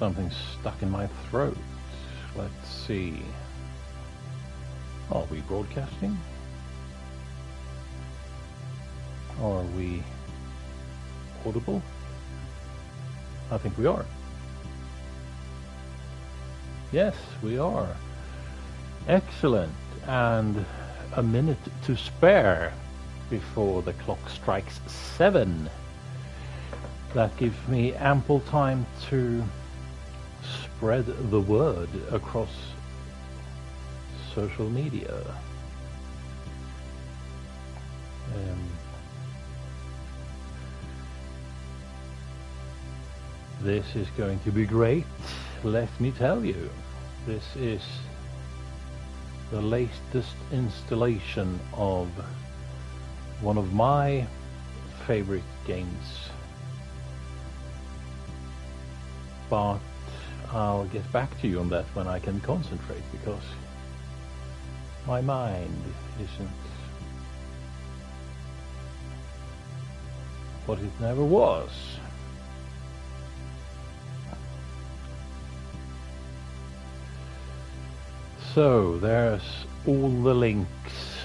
something stuck in my throat. Let's see. Are we broadcasting? Are we audible? I think we are. Yes, we are. Excellent. And a minute to spare before the clock strikes 7. That gives me ample time to spread the word across social media. This is going to be great, let me tell you. This is the latest installation of one of my favorite games. But I'll get back to you on that when I can concentrate, because my mind isn't what it never was. So there's all the links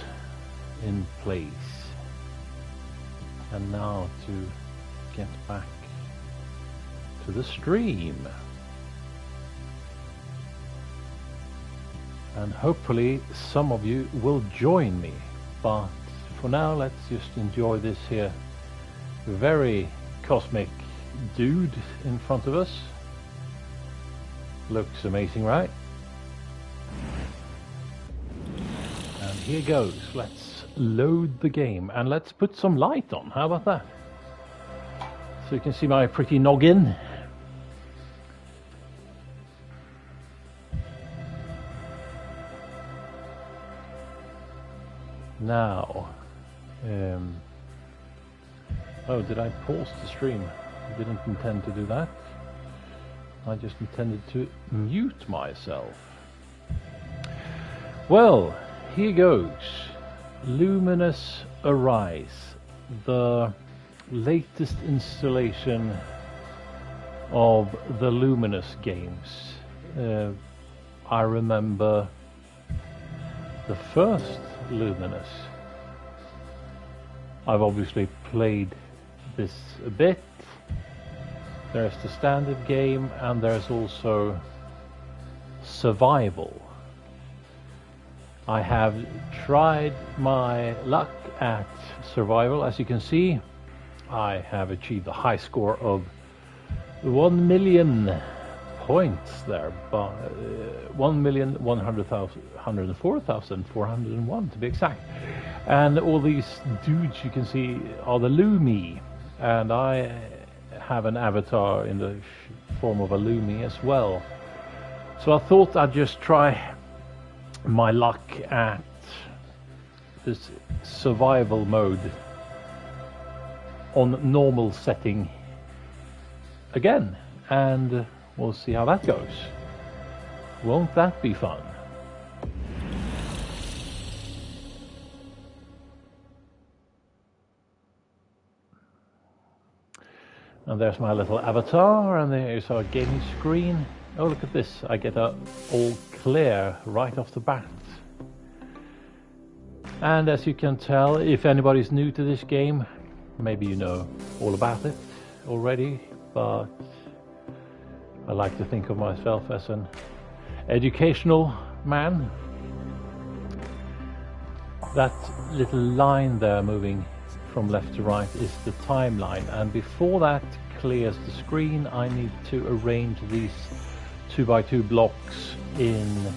in place, and now to get back to the stream, and hopefully some of you will join me, but for now let's just enjoy this here very cosmic dude in front of us. Looks amazing, right? And here goes. Let's load the game and let's put some light on. How about that? So you can see my pretty noggin. Now, oh, did I pause the stream? I didn't intend to do that. I just intended to mute myself. Well, here goes. Luminous Arise, the latest installation of the Luminous games. I remember the first Luminous. I've obviously played this a bit. There's the standard game and there's also survival. I have tried my luck at survival. As you can see, I have achieved a high score of 1,000,000 points there, but 1,104,401 to be exact. And all these dudes you can see are the Lumi, and I have an avatar in the form of a Lumi as well. So I thought I'd just try my luck at this survival mode on normal setting again, and we'll see how that goes. Won't that be fun? And there's my little avatar, and there's our gaming screen. Oh, look at this. I get a all clear right off the bat. And as you can tell, if anybody's new to this game, maybe you know all about it already, but I like to think of myself as an educational man. That little line there moving from left to right is the timeline, and before that clears the screen, I need to arrange these 2x2 blocks in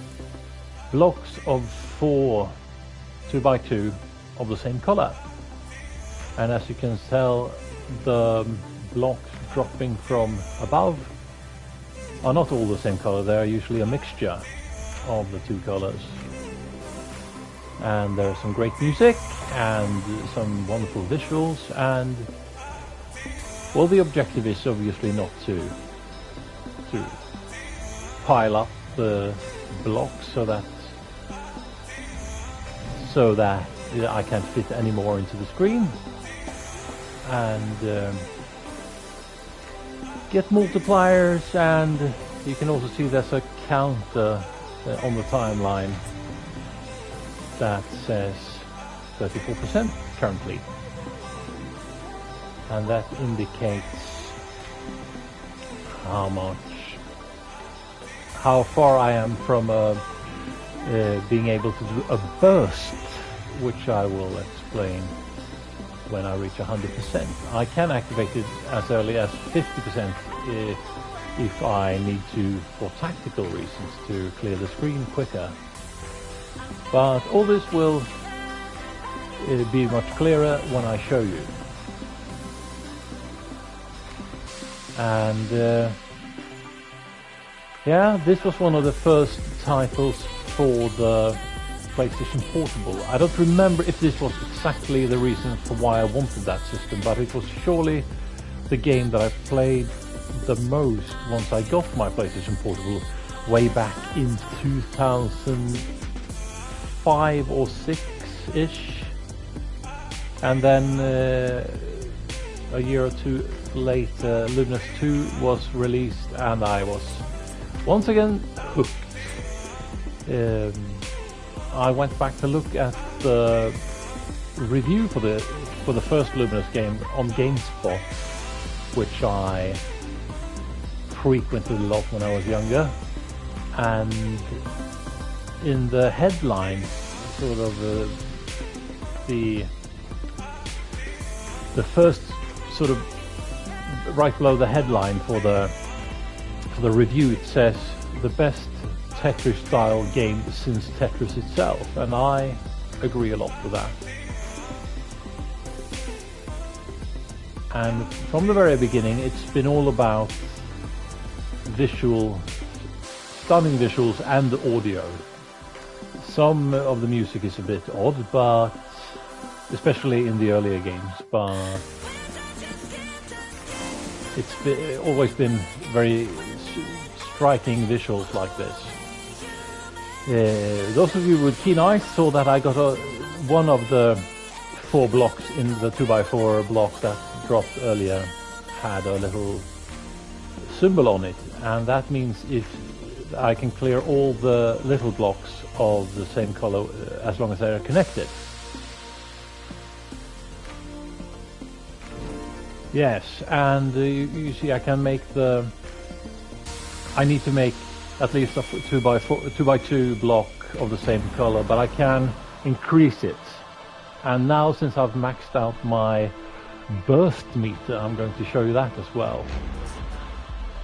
blocks of 4 2x2 of the same color. And as you can tell, the blocks dropping from above are not all the same color. They are usually a mixture of the two colors. And there's some great music and some wonderful visuals, and well, the objective is obviously not to pile up the blocks so that I can't fit any more into the screen, and get multipliers and you can also see there's a counter on the timeline that says 34% currently, and that indicates how far I am from being able to do a burst, which I will explain when I reach 100%. I can activate it as early as 50% if I need to, for tactical reasons, to clear the screen quicker. But all this will be much clearer when I show you. And yeah, this was one of the first titles for the PlayStation Portable. I don't remember if this was exactly the reason for why I wanted that system, but it was surely the game that I played the most once I got my PlayStation Portable way back in 2005 or 6-ish. And then a year or two later, Lumines 2 was released, and I was once again hooked. I went back to look at the review for the first Lumines game on GameSpot, which I frequented a lot when I was younger, and in the headline, sort of the first sort of right below the headline for the review, it says the best Tetris style game since Tetris itself, and I agree a lot with that. And from the very beginning, it's been all about stunning visuals and audio. Some of the music is a bit odd, but especially in the earlier games, but it's always been very striking visuals like this. Those of you with keen eyes saw that I got one of the 4 blocks in the 2x4 block that dropped earlier had a little symbol on it, and that means if I can clear all the little blocks of the same color as long as they are connected. Yes, and you see I can make I need to make at least a 2x2 block of the same color, but I can increase it. And now, since I've maxed out my burst meter, I'm going to show you that as well.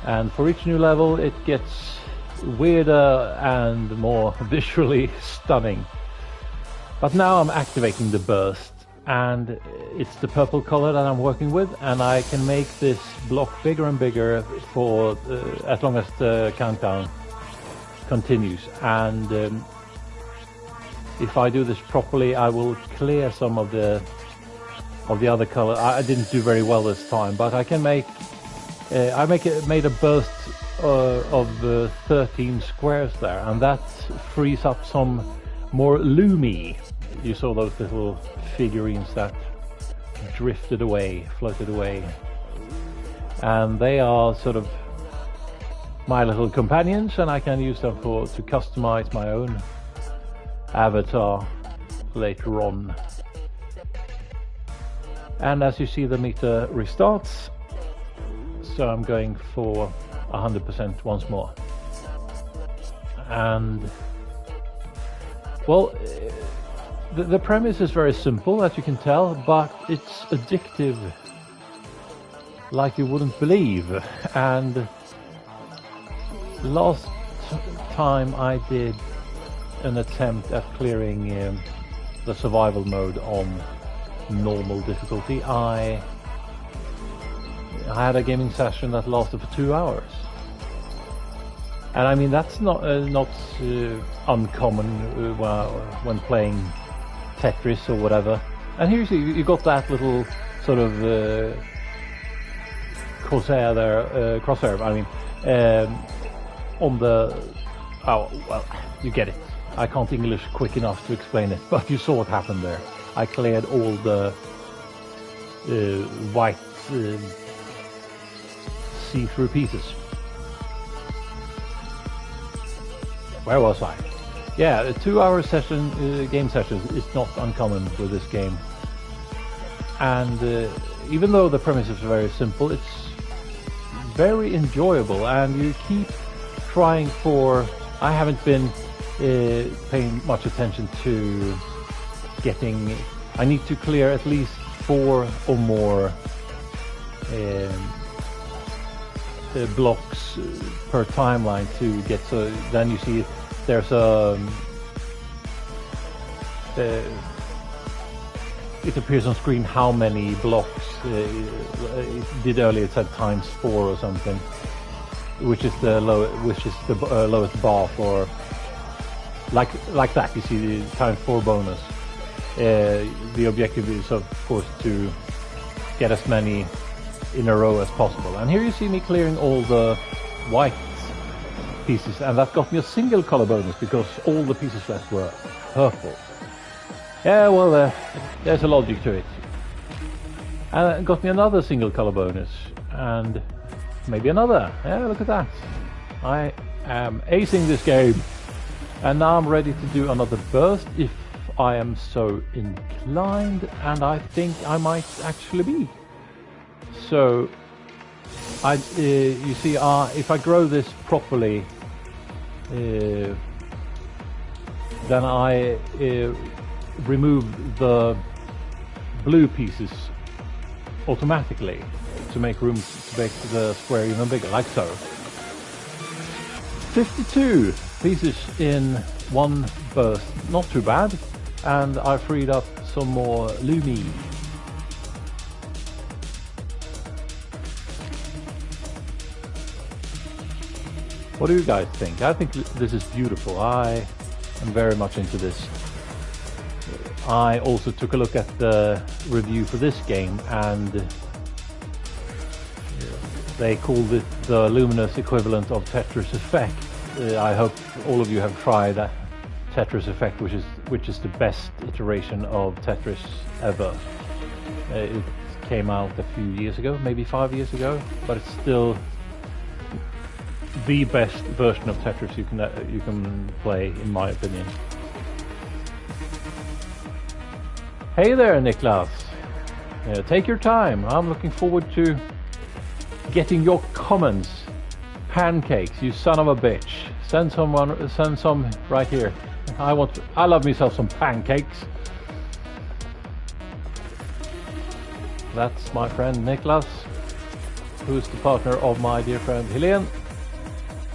And for each new level it gets weirder and more visually stunning. But now I'm activating the burst, and it's the purple color that I'm working with, and I can make this block bigger and bigger for as long as the countdown continues. And if I do this properly, I will clear some of the other color. I didn't do very well this time, but I can make made a burst of 13 squares there, and that frees up some more Lumi. You saw those little figurines that drifted away, floated away, and they are sort of my little companions, and I can use them to customize my own avatar later on. And as you see, the meter restarts, so I'm going for 100% once more. And well, the premise is very simple, as you can tell, but it's addictive like you wouldn't believe. And last time I did an attempt at clearing the survival mode on normal difficulty, I had a gaming session that lasted for 2 hours. And I mean, that's not uncommon when playing Tetris or whatever. And here you see you got that little sort of crosshair there, I mean, on the, oh well, you get it. I can't English quick enough to explain it, but you saw what happened there. I cleared all the white see-through pieces. where was I? Yeah, a 2-hour session, game session is not uncommon with this game. And even though the premise is very simple, it's very enjoyable, and you keep trying for... I haven't been paying much attention to getting... I need to clear at least 4 or more blocks per timeline to get, so then you see there's a it appears on screen how many blocks. It did earlier, it said ×4 or something, which is the lowest bar for like that. You see the ×4 bonus. The objective is of course to get as many in a row as possible. And here you see me clearing all the white pieces, and that got me a single color bonus because all the pieces left were purple. Yeah, well, there's a logic to it. And it got me another single color bonus, and maybe another. Yeah, look at that. I am acing this game, and now I'm ready to do another burst if I am so inclined, and I think I might actually be. So, you see, if I grow this properly, then I remove the blue pieces automatically to make room to make the square even bigger, like so. 52 pieces in one burst, not too bad, and I freed up some more Lumines. What do you guys think? I think this is beautiful. I am very much into this. I also took a look at the review for this game, and they called it the luminous equivalent of Tetris Effect. I hope all of you have tried that Tetris Effect, which is the best iteration of Tetris ever. It came out a few years ago, maybe 5 years ago, but it's still the best version of Tetris you can play, in my opinion. Hey there, Niklas. Take your time. I'm looking forward to getting your comments. Pancakes, you son of a bitch. Send some right here. I love myself some pancakes. That's my friend Niklas, who's the partner of my dear friend Helene.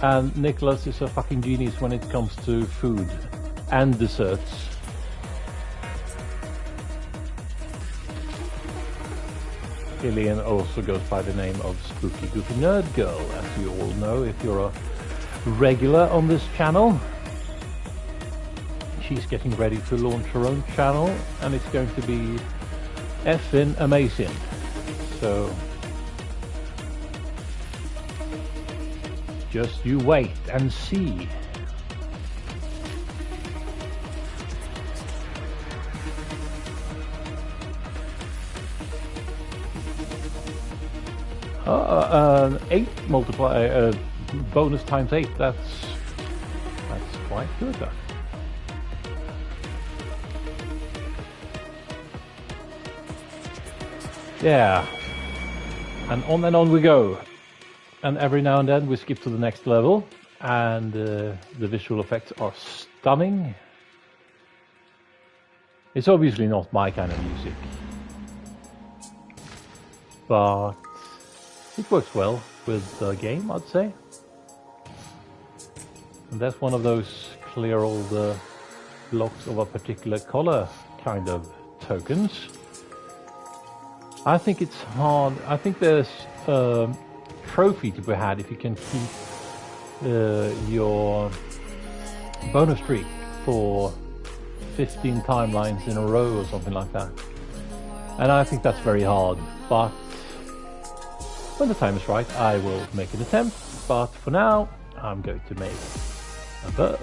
And Niklas is a fucking genius when it comes to food and desserts. Helene also goes by the name of Spooky Goofy Nerd Girl, as you all know if you're a regular on this channel. She's getting ready to launch her own channel, and it's going to be effing amazing. So just you wait and see. An 8 multiplier bonus times 8. That's quite good. Yeah, and on we go. And every now and then we skip to the next level, and the visual effects are stunning. It's obviously not my kind of music, but it works well with the game, I'd say. And that's one of those clear all the blocks of a particular color kind of tokens. I think it's hard. I think there's a trophy to be had if you can keep your bonus streak for 15 timelines in a row or something like that. And I think that's very hard, but when the time is right, I will make an attempt. But for now, I'm going to make a burst.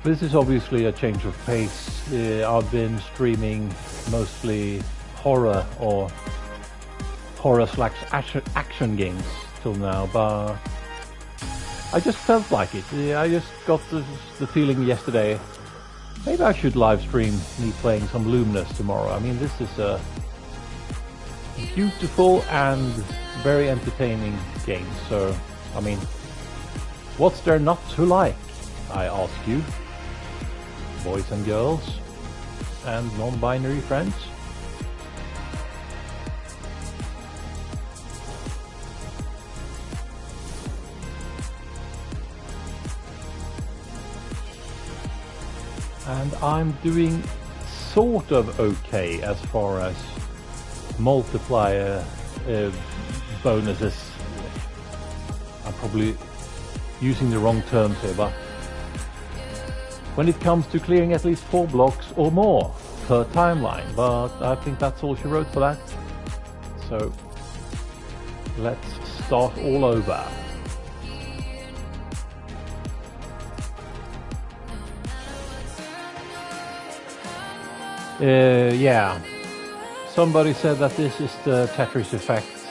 This is obviously a change of pace. I've been streaming mostly horror or horror/action games till now, but I just felt like it. I just got the feeling yesterday, maybe I should live stream me playing some Lumines tomorrow. I mean, this is a beautiful and very entertaining game, so, I mean, what's there not to like, I ask you, boys and girls, and non-binary friends? And I'm doing sort of okay as far as multiplier bonuses. I'm probably using the wrong terms here, but when it comes to clearing at least 4 blocks or more per timeline, but I think that's all she wrote for that. So let's start all over. Yeah, somebody said that this is the Tetris Effects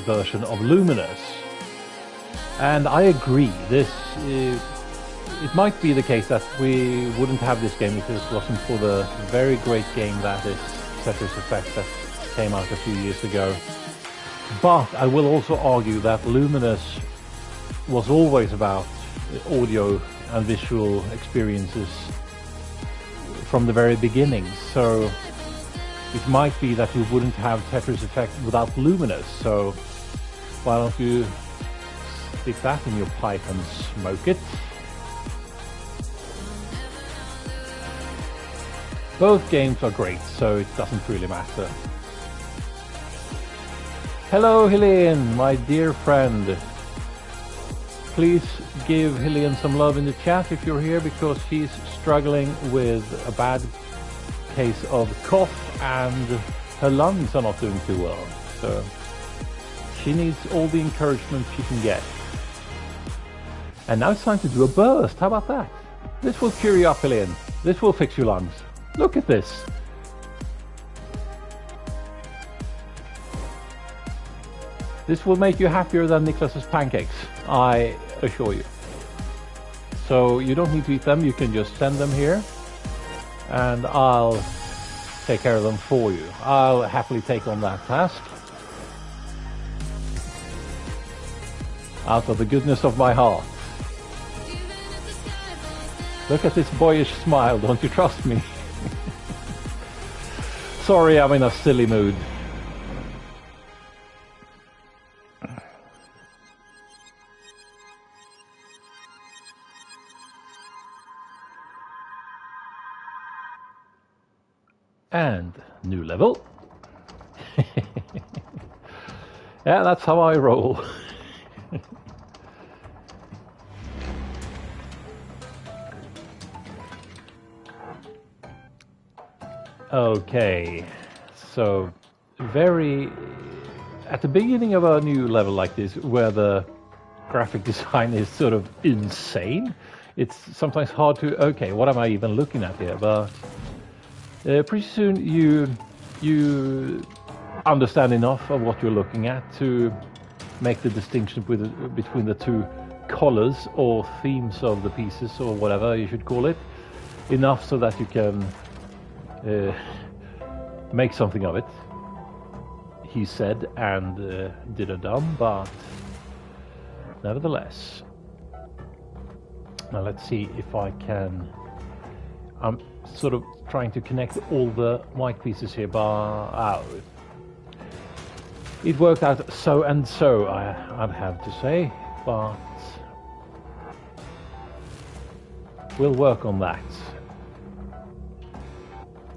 version of Lumines, and I agree. This it might be the case that we wouldn't have this game if it wasn't for the very great game that is Tetris Effects that came out a few years ago. But I will also argue that Lumines was always about audio and visual experiences from the very beginning, so it might be that we wouldn't have Tetris Effect without Lumines. So why don't you stick that in your pipe and smoke it? Both games are great, so it doesn't really matter. Hello Helene, my dear friend. Please give Helene some love in the chat if you're here, because she's struggling with a bad case of cough and her lungs are not doing too well. So she needs all the encouragement she can get. And now it's time to do a burst. How about that? This will cheer you up, Helene. This will fix your lungs. Look at this. This will make you happier than Niklas's pancakes, I assure you. So you don't need to eat them, you can just send them here and I'll take care of them for you. I'll happily take on that task out of the goodness of my heart. Look at this boyish smile, don't you trust me? Sorry, I'm in a silly mood. And new level. Yeah, that's how I roll. Okay, so at the beginning of a new level like this, where the graphic design is sort of insane, it's sometimes hard to, okay, what am I even looking at here? But pretty soon you understand enough of what you're looking at to make the distinction between the two colors or themes of the pieces, or whatever you should call it, enough so that you can make something of it. He said and did done, but nevertheless. Now let's see if I can. I'm sort of trying to connect all the white pieces here, but it worked out so and so, I'd have to say, but we'll work on that.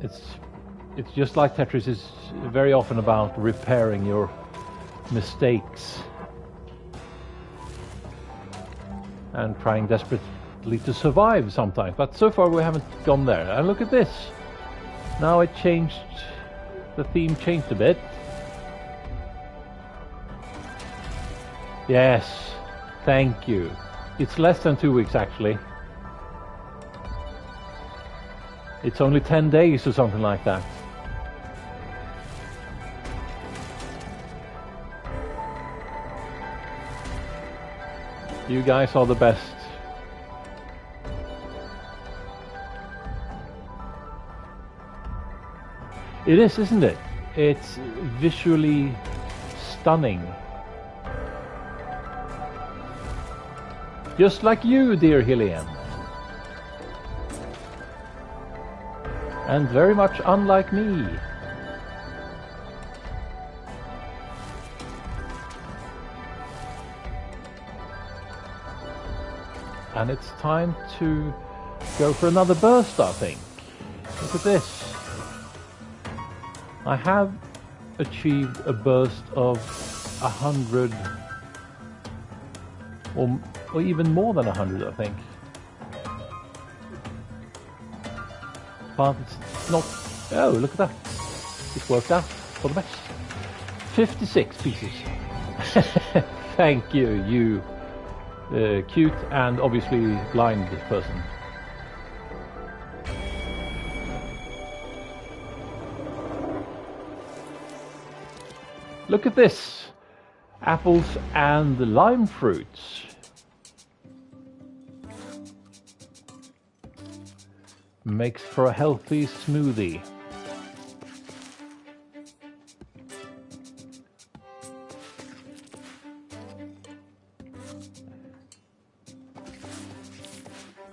It's just like Tetris is very often about repairing your mistakes and trying desperately to survive sometimes, but so far we haven't gone there. And look at this, now it changed, the theme changed a bit. Yes, thank you. It's less than 2 weeks actually. It's only 10 days or something like that. You guys are the best. It is, isn't it? It's visually stunning. Just like you, dear Helene. And very much unlike me. And it's time to go for another burst, I think. Look at this. I have achieved a burst of 100, or even more than 100, I think. But it's not... Oh, look at that. It worked out for the best. 56 pieces. Thank you, you cute and obviously blind person. Look at this. Apples and lime fruits. Makes for a healthy smoothie.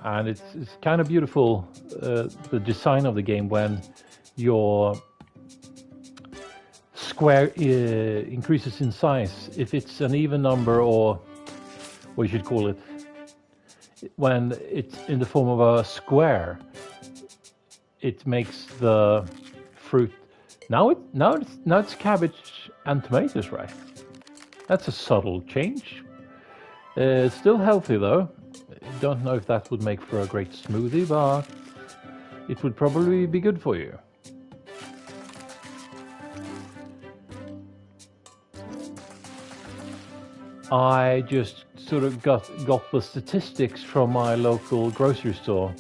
And it's kind of beautiful, the design of the game, when your square increases in size. If it's an even number, or what you should call it, when it's in the form of a square, it makes the fruit. Now it's cabbage and tomatoes, right? That's a subtle change. Still healthy though. Don't know if that would make for a great smoothie, but it would probably be good for you. I just sort of got the statistics from my local grocery store.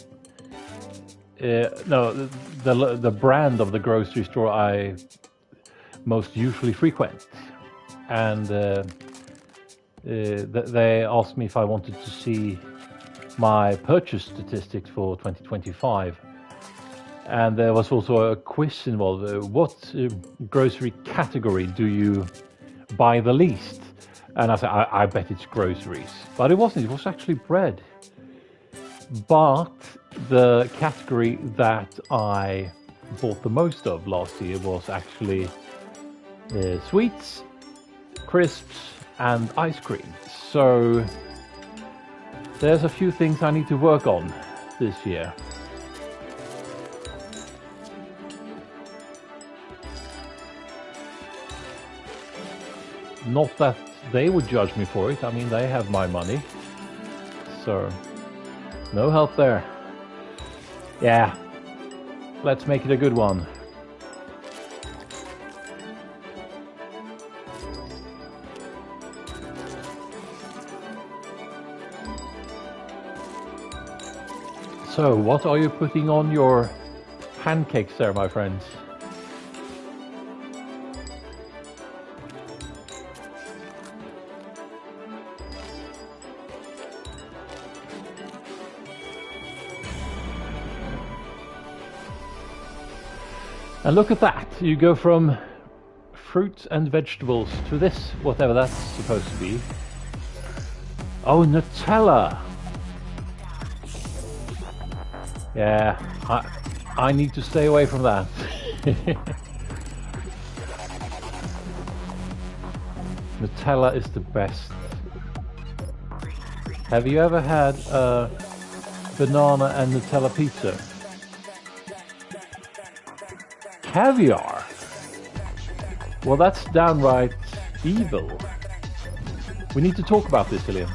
No, the brand of the grocery store I most usually frequent, and they asked me if I wanted to see my purchase statistics for 2025, and there was also a quiz involved. What grocery category do you buy the least? And I said, I bet it's groceries. But it wasn't, it was actually bread. But the category that I bought the most of last year was actually sweets, crisps, and ice cream. So there's a few things I need to work on this year. Not that they would judge me for it. I mean, they have my money. So, no help there. Yeah, let's make it a good one. So, what are you putting on your pancakes there, my friends? And look at that, you go from fruits and vegetables to this, whatever that's supposed to be. Oh, Nutella! Yeah, I need to stay away from that. Nutella is the best. Have you ever had a banana and Nutella pizza? Caviar? Well, that's downright evil. We need to talk about this, Helene.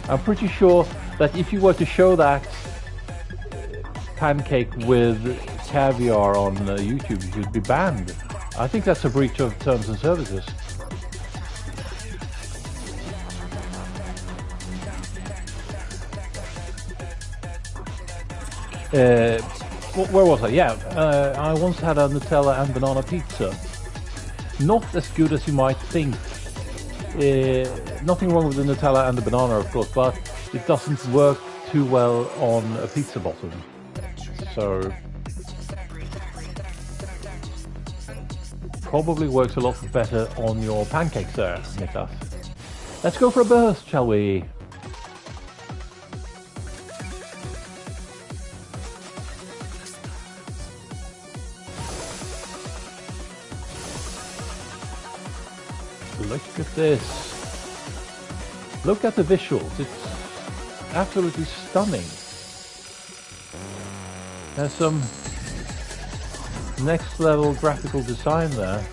I'm pretty sure that if you were to show that pancake with caviar on YouTube, you'd be banned. I think that's a breach of terms and services. Where was I? Yeah, I once had a Nutella and banana pizza. Not as good as you might think. Nothing wrong with the Nutella and the banana, of course, but it doesn't work too well on a pizza bottom. So probably works a lot better on your pancakes there, Niklas. Let's go for a burst, shall we? Look at this. Look at the visuals. It's absolutely stunning. There's some next level graphical design there.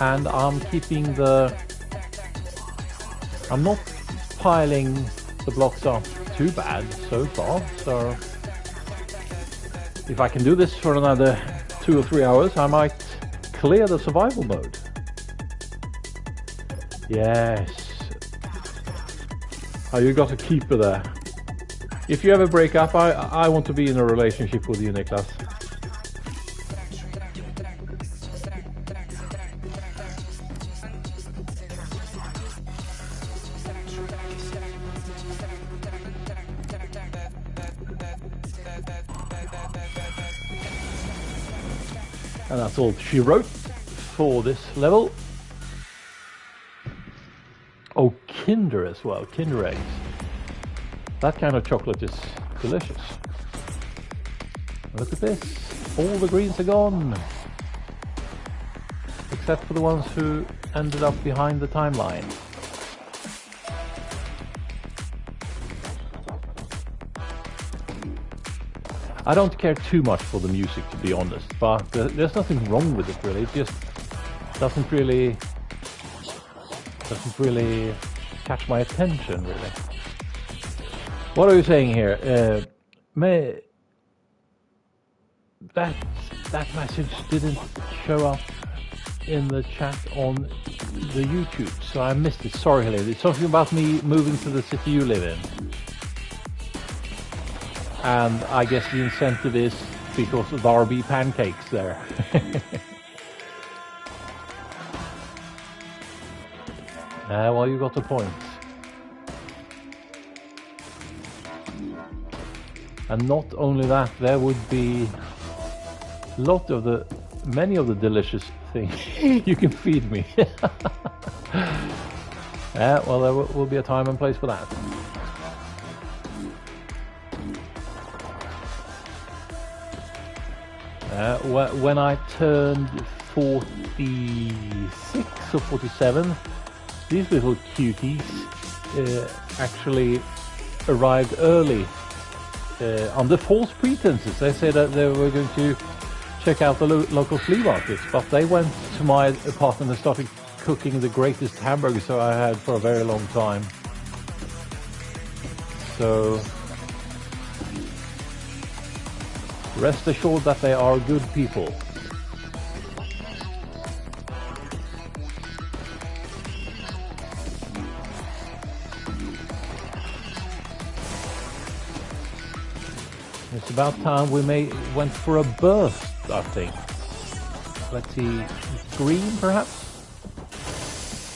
And I'm not piling the blocks up too bad so far, so if I can do this for another 2 or 3 hours, I might clear the survival mode. Yes. Oh, you got a keeper there. If you ever break up, I want to be in a relationship with you, Niklas. And that's all she wrote for this level. Oh, Kinder as well, Kinder eggs. That kind of chocolate is delicious. Look at this, all the greens are gone. Except for the ones who ended up behind the timeline. I don't care too much for the music, to be honest, but there's nothing wrong with it really. It just doesn't really catch my attention really. What are you saying here? That message didn't show up in the chat on the YouTube, so I missed it. Sorry, Helene. It's something about me moving to the city you live in. And I guess the incentive is because of Barbie pancakes there. Well, you got the point. And not only that, there would be many of the delicious things you can feed me. Well, there will be a time and place for that. When I turned 46 or 47, these little cuties actually arrived early under false pretenses. They said that they were going to check out the local flea markets, but they went to my apartment and started cooking the greatest hamburgers I had for a very long time. So rest assured that they are good people. It's about time we went for a burst, I think. Let's see, green perhaps?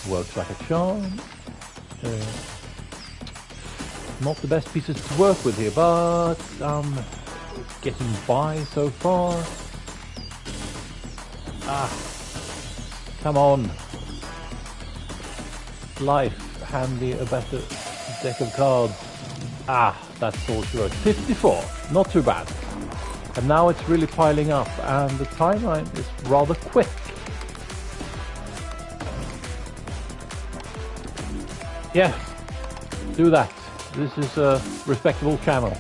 Works like a charm. Not the best pieces to work with here, but getting by so far. Come on. Life, hand me a better deck of cards. That's all she wrote. 54, not too bad. And now it's really piling up, and the timeline is rather quick. Yeah, do that. This is a respectable channel.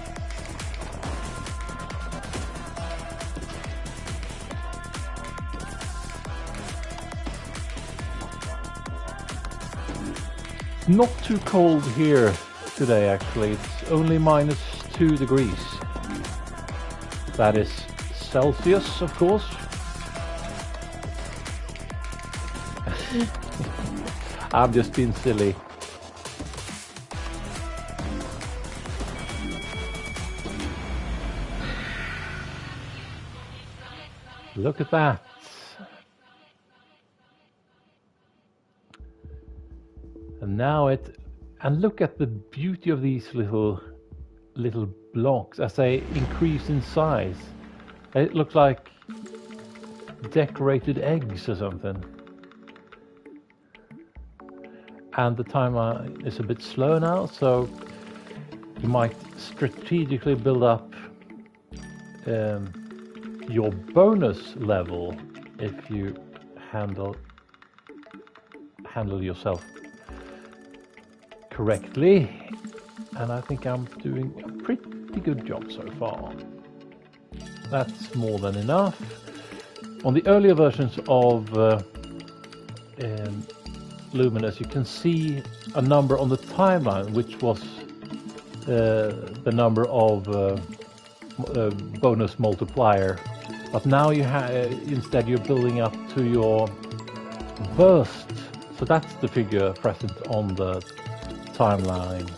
Not too cold here today, actually. It's only -2 degrees. That is Celsius, of course. I'm just being silly. Look at that. And now and look at the beauty of these little blocks as they increase in size. It looks like decorated eggs or something. And the timer is a bit slow now, so you might strategically build up your bonus level if you handle yourself correctly. And I think I'm doing a pretty good job so far. That's more than enough. On the earlier versions of Lumines, you can see a number on the timeline, which was the number of bonus multiplier. But now you instead you're building up to your burst. So that's the figure present on the timeline.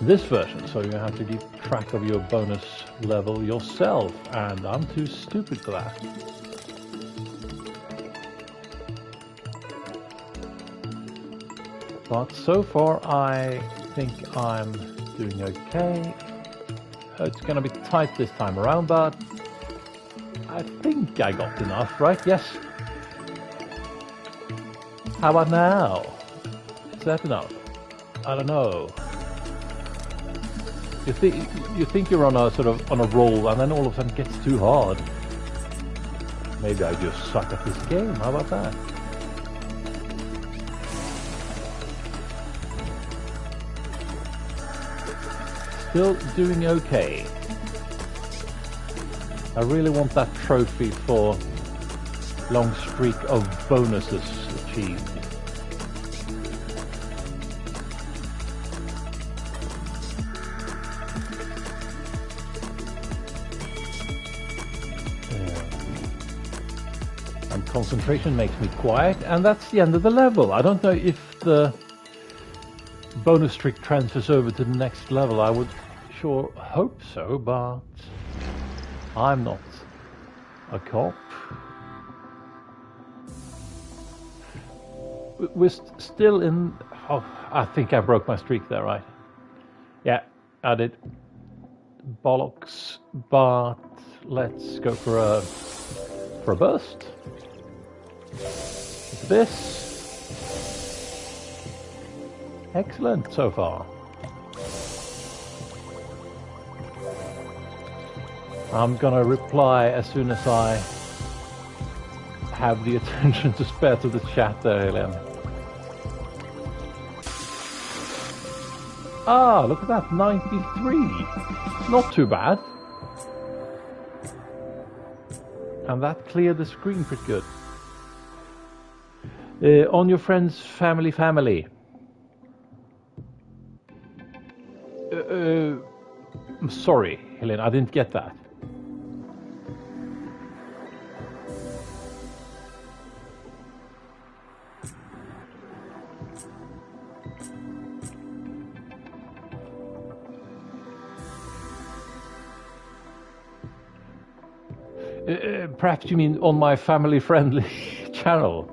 This version, so you have to keep track of your bonus level yourself, and I'm too stupid for that. But so far I think I'm doing okay. It's gonna be tight this time around, but I think I got enough, right? Yes. How about now? Is that enough? I don't know. You think you're on a roll, and then all of a sudden it gets too hard. Maybe I just suck at this game. How about that? Still doing okay. I really want that trophy for long streak of bonuses achieved. And concentration makes me quiet, and that's the end of the level. I don't know if the bonus streak transfers over to the next level. I would sure hope so, but I'm not a cop. We're still in... Oh, I think I broke my streak there, right? Yeah, I did. Bollocks. But let's go for a burst. Look at this. Excellent so far. I'm gonna reply as soon as I have the attention to spare to the chat there, Helene. Ah, look at that, 93. Not too bad. And that cleared the screen pretty good. On your friend's family. I'm sorry, Helene, I didn't get that. Perhaps you mean on my family-friendly channel.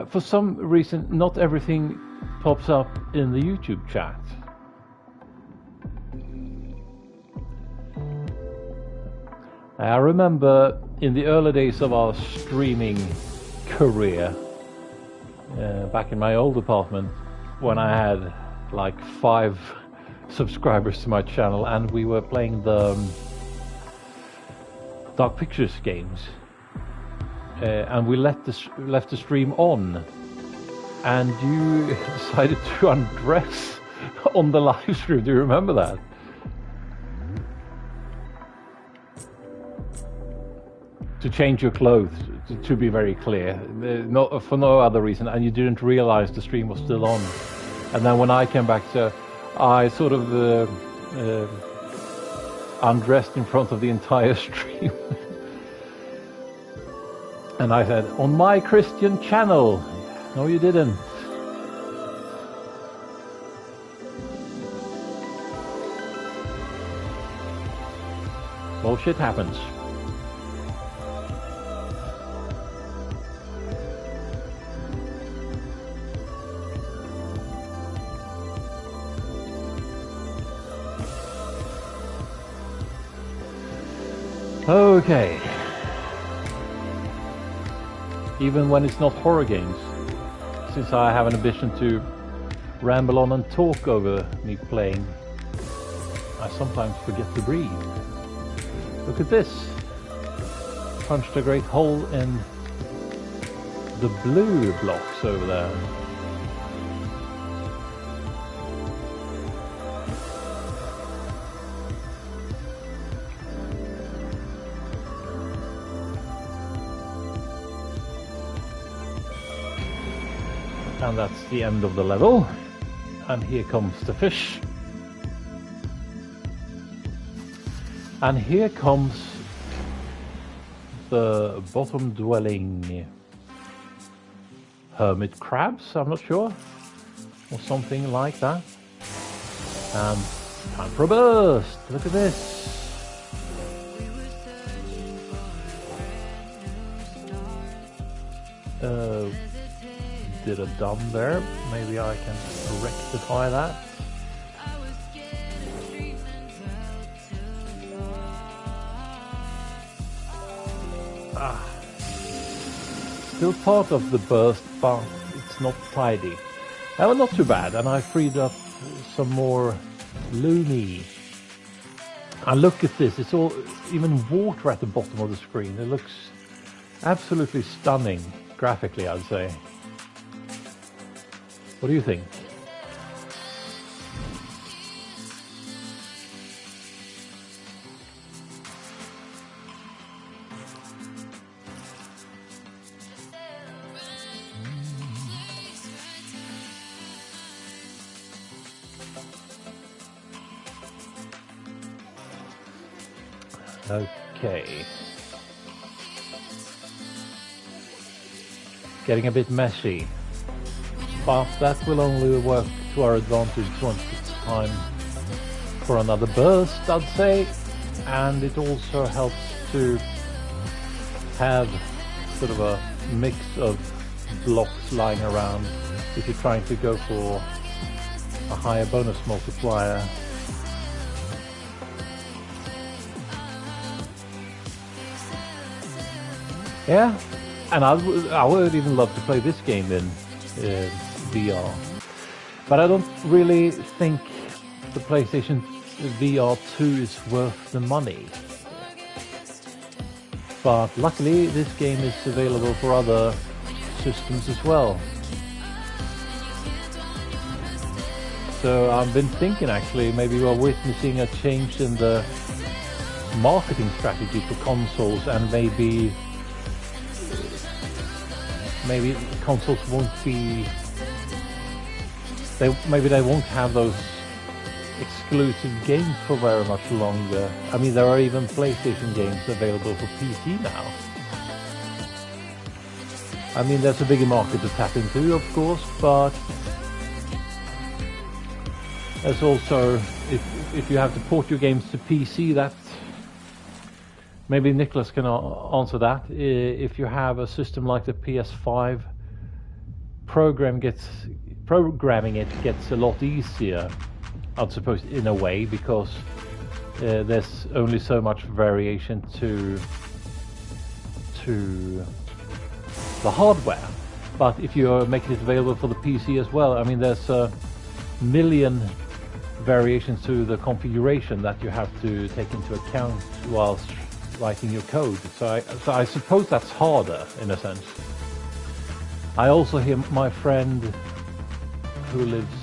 For some reason, not everything pops up in the YouTube chat. I remember in the early days of our streaming career, back in my old apartment, when I had like 5 subscribers to my channel, and we were playing the Dark Pictures games. And we left the stream on, and you decided to undress on the live stream. Do you remember that? To change your clothes, to be very clear, not for no other reason, and you didn't realize the stream was still on. And then when I came back, I sort of undressed in front of the entire stream. And I said, on my Christian channel. No, you didn't. Well, shit happens. Okay. Even when it's not horror games, since I have an ambition to ramble on and talk over me playing, I sometimes forget to breathe. Look at this. Punched a great hole in the blue blocks over there. And that's the end of the level. And here comes the fish. And here comes the bottom dwelling hermit crabs, I'm not sure. Or something like that. And time for a burst. Look at this. Did a dumb there. Maybe I can rectify that. Still part of the burst, but it's not tidy. Well, not too bad, and I freed up some more Lumines. And look at this, it's all even water at the bottom of the screen. It looks absolutely stunning graphically, I'd say. What do you think? Okay. Getting a bit messy. But that will only work to our advantage once it's time for another burst, I'd say. And it also helps to have sort of a mix of blocks lying around if you're trying to go for a higher bonus multiplier. Yeah, and I would even love to play this game in VR, but I don't really think the PlayStation VR 2 is worth the money. But luckily this game is available for other systems as well. So I've been thinking actually maybe we're witnessing a change in the marketing strategy for consoles, and maybe consoles won't be... Maybe they won't have those exclusive games for very much longer. I mean, there are even PlayStation games available for PC now. I mean, there's a bigger market to tap into, of course, but there's also, if you have to port your games to PC, that maybe Nicholas can answer that. If you have a system like the PS5, programming it gets a lot easier, I suppose, in a way, because there's only so much variation to the hardware. But if you're making it available for the PC as well, I mean, there's a million variations to the configuration that you have to take into account whilst writing your code. So I suppose that's harder in a sense. I also hear my friend who lives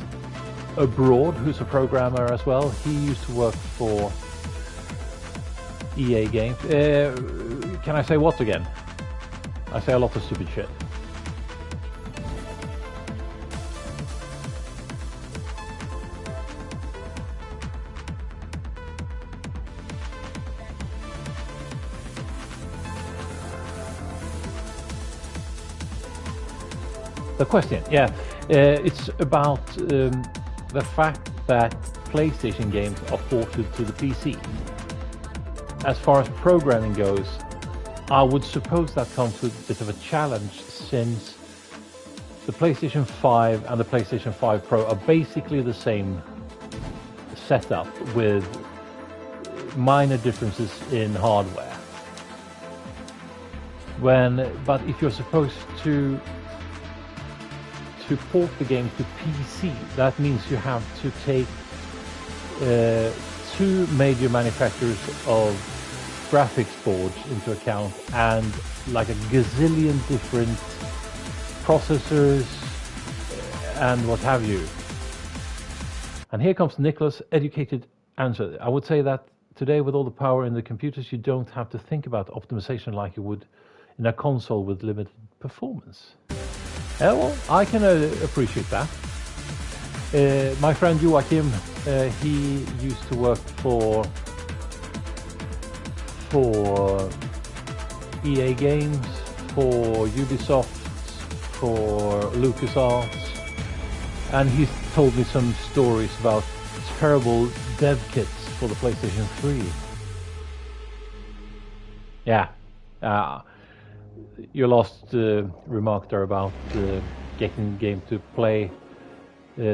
abroad, who's a programmer as well, he used to work for EA Games. Can I say what again? I say a lot of stupid shit. The question, yeah, it's about the fact that PlayStation games are ported to the PC. as far as programming goes, I would suppose that comes with a bit of a challenge, since the PlayStation 5 and the PlayStation 5 Pro are basically the same setup with minor differences in hardware. But if you're supposed to port the game to PC, that means you have to take two major manufacturers of graphics boards into account, and like a gazillion different processors and what have you. And here comes Nicholas' educated answer. I would say that today, with all the power in the computers, you don't have to think about optimization like you would in a console with limited performance. Well, I can appreciate that. My friend Joachim, he used to work for EA Games, for Ubisoft, for LucasArts, and he's told me some stories about terrible dev kits for the PlayStation 3. Yeah. Your last remark there about getting the game to play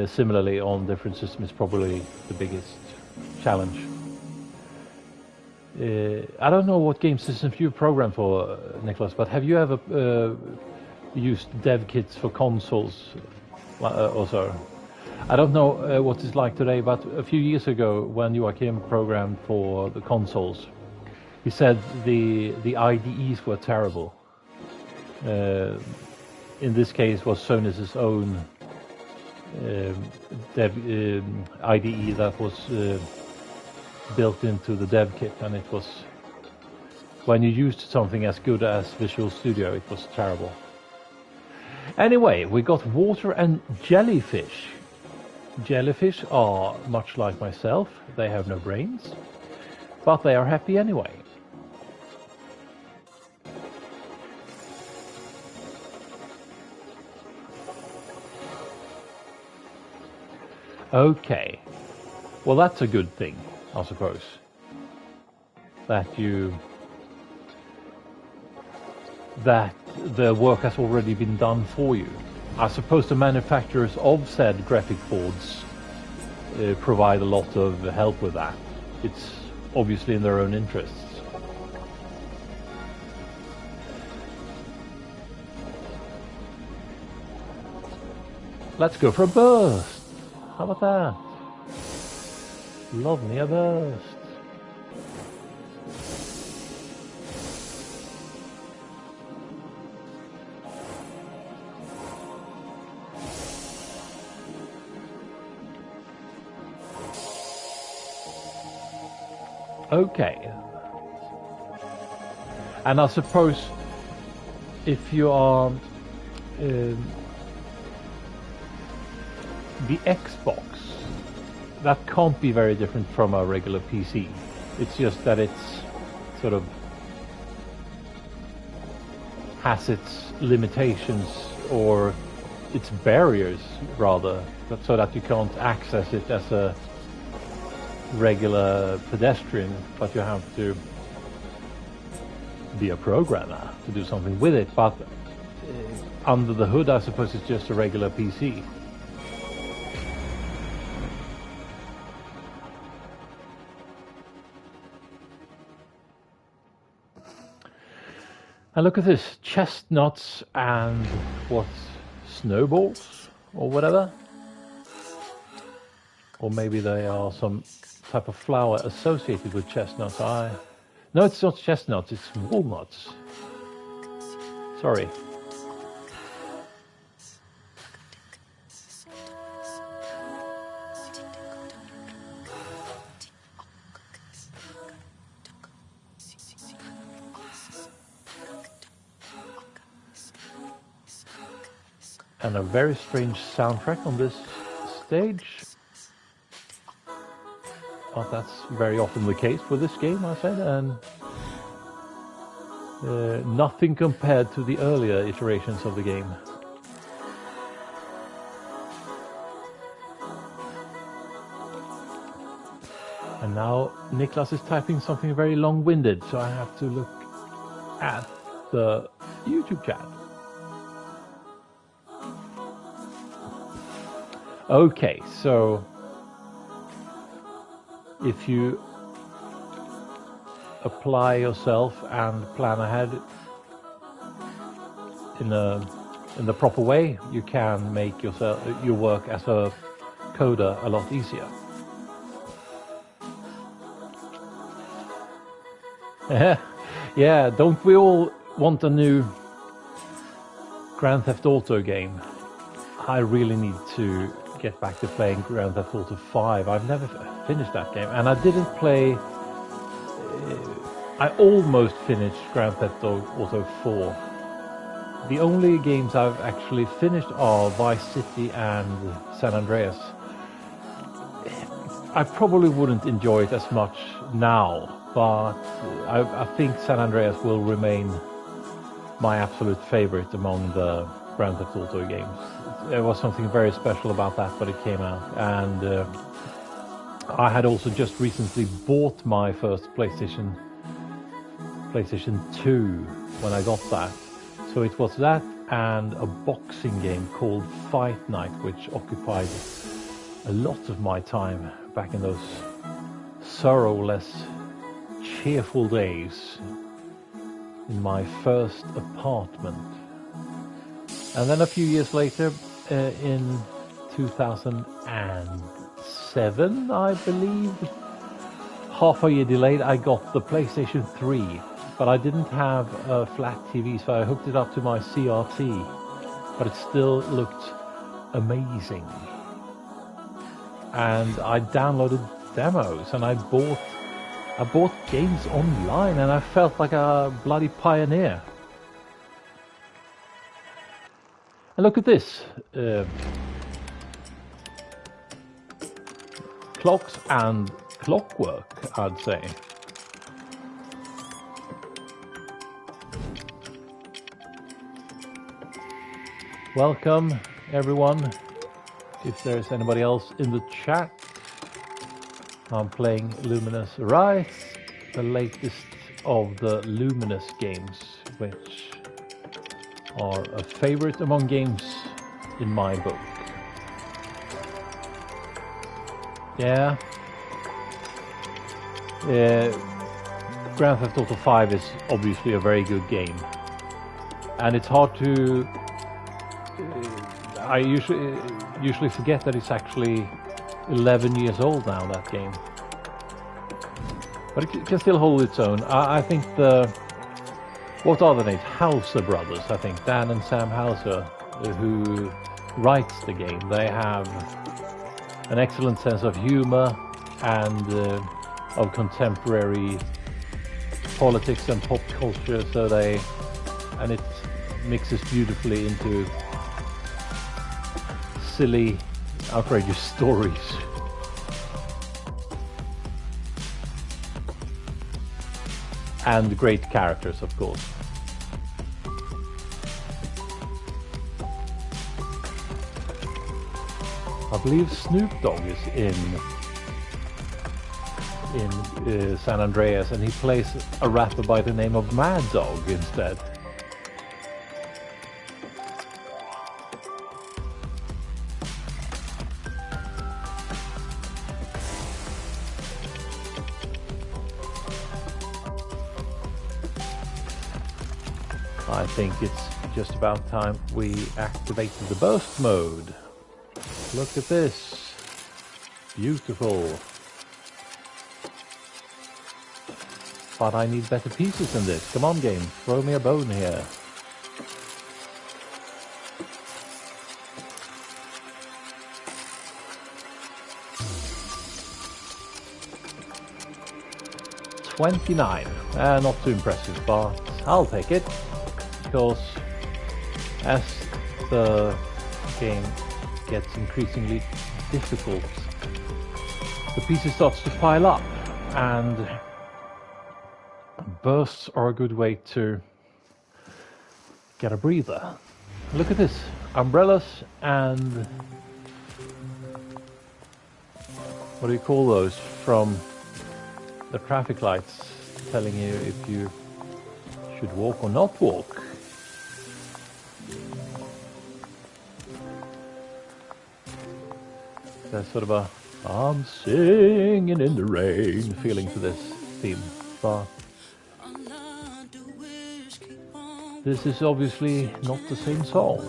similarly on different systems is probably the biggest challenge. I don't know what game systems you program for, Nicholas, but have you ever used dev kits for consoles or so? I don't know what it's like today, but a few years ago when Joachim programmed for the consoles, he said the IDEs were terrible. In this case was Sony's own IDE that was built into the dev kit, and it was, when you used something as good as Visual Studio, it was terrible. Anyway, we got water and jellyfish. Jellyfish are much like myself. They have no brains, but they are happy anyway. Okay, well that's a good thing, I suppose, that the work has already been done for you. I suppose the manufacturers of said graphic boards provide a lot of help with that. It's obviously in their own interests. Let's go for a burst. How about that? Love me a burst. Okay. And I suppose if you are the Xbox, that can't be very different from a regular PC. It's just that it's sort of has its limitations, or its barriers rather, so that you can't access it as a regular pedestrian, but you have to be a programmer to do something with it. But under the hood, I suppose it's just a regular PC. And look at this, chestnuts and what, snowballs or whatever? Or maybe they are some type of flower associated with chestnuts. No, it's not chestnuts, it's walnuts. Sorry. And a very strange soundtrack on this stage. But that's very often the case for this game, I said, and nothing compared to the earlier iterations of the game. And now Niklas is typing something very long-winded, so I have to look at the YouTube chat. Okay, so if you apply yourself and plan ahead in the proper way, you can make your work as a coder a lot easier. Yeah, don't we all want a new Grand Theft Auto game? I really need to get back to playing Grand Theft Auto 5. I've never finished that game, and I didn't play... I almost finished Grand Theft Auto 4. The only games I've actually finished are Vice City and San Andreas. I probably wouldn't enjoy it as much now, but I think San Andreas will remain my absolute favorite among the Grand Theft Auto games. There was something very special about that when it came out, and I had also just recently bought my first PlayStation 2 when I got that. So it was that and a boxing game called Fight Night, which occupied a lot of my time back in those sorrowless, cheerful days in my first apartment. And then a few years later, in 2007, I believe, half a year delayed, I got the PlayStation 3. But I didn't have a flat TV, so I hooked it up to my CRT. But it still looked amazing. And I downloaded demos, and I bought games online, and I felt like a bloody pioneer. And look at this. Clocks and clockwork, I'd say. Welcome, everyone. If there's anybody else in the chat, I'm playing Luminous Rise, the latest of the Luminous games, which are a favorite among games in my book. Yeah. Grand Theft Auto 5 is obviously a very good game. And it's hard to... I usually forget that it's actually 11 years old now, that game. But it can still hold its own. I think what are the names? Houser brothers, I think. Dan and Sam Houser, who writes the game. They have an excellent sense of humor and of contemporary politics and pop culture. And it mixes beautifully into silly, outrageous stories. And great characters, of course. I believe Snoop Dogg is in San Andreas, and he plays a rapper by the name of Mad Dog instead. I think it's just about time we activated the burst mode. Look at this. Beautiful. But I need better pieces than this. Come on, game. Throw me a bone here. $29. Not too impressive, but I'll take it. Because as the game gets increasingly difficult, the pieces starts to pile up, and bursts are a good way to get a breather. Look at this, umbrellas and what do you call those from the traffic lights telling you if you should walk or not walk. There's sort of a I'm singing in the rain feeling to this theme, but this is obviously not the same song.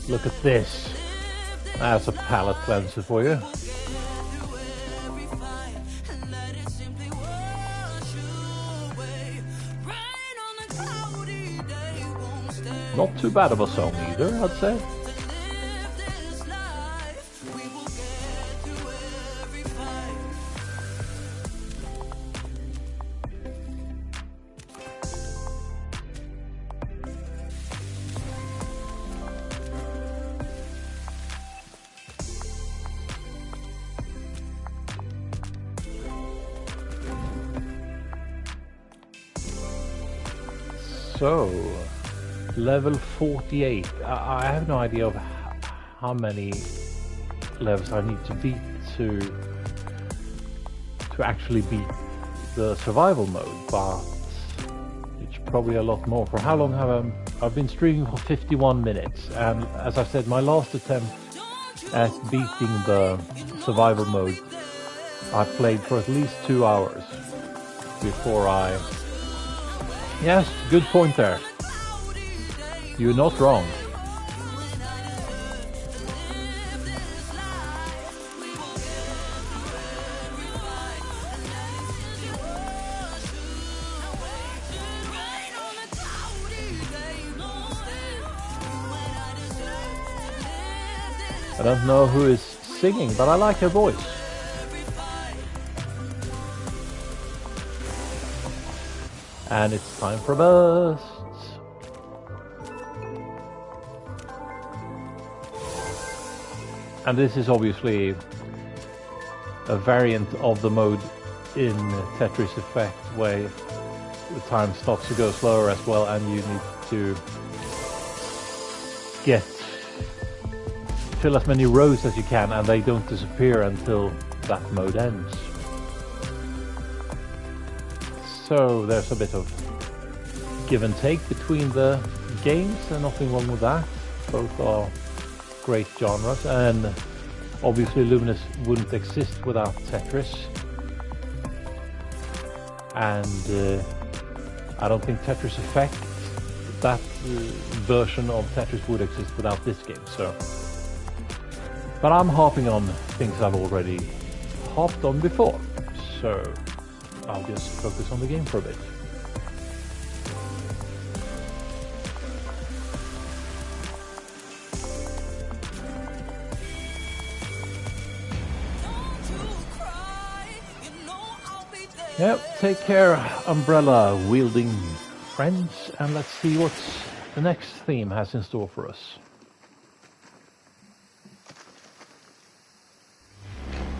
Look at this. That's a palate cleanser for you. Not too bad of a song either, I'd say. So, level 48. I have no idea of how many levels I need to beat to actually beat the survival mode, but it's probably a lot more. For how long have I've been streaming for 51 minutes, and as I said, my last attempt at beating the survival mode, I played for at least 2 hours before I... Yes, good point there. You're not wrong. I don't know who is singing, but I like her voice. And it's time for bursts. And this is obviously a variant of the mode in Tetris Effect, where the time starts to go slower as well, and you need to fill as many rows as you can, and they don't disappear until that mode ends. So there's a bit of give and take between the games, and nothing wrong with that. Both are great genres, and obviously Lumines wouldn't exist without Tetris. And I don't think Tetris Effect, that version of Tetris, would exist without this game. So, but I'm harping on things I've already harped on before, so I'll just focus on the game for a bit. Yep, take care, umbrella wielding friends, and let's see what the next theme has in store for us.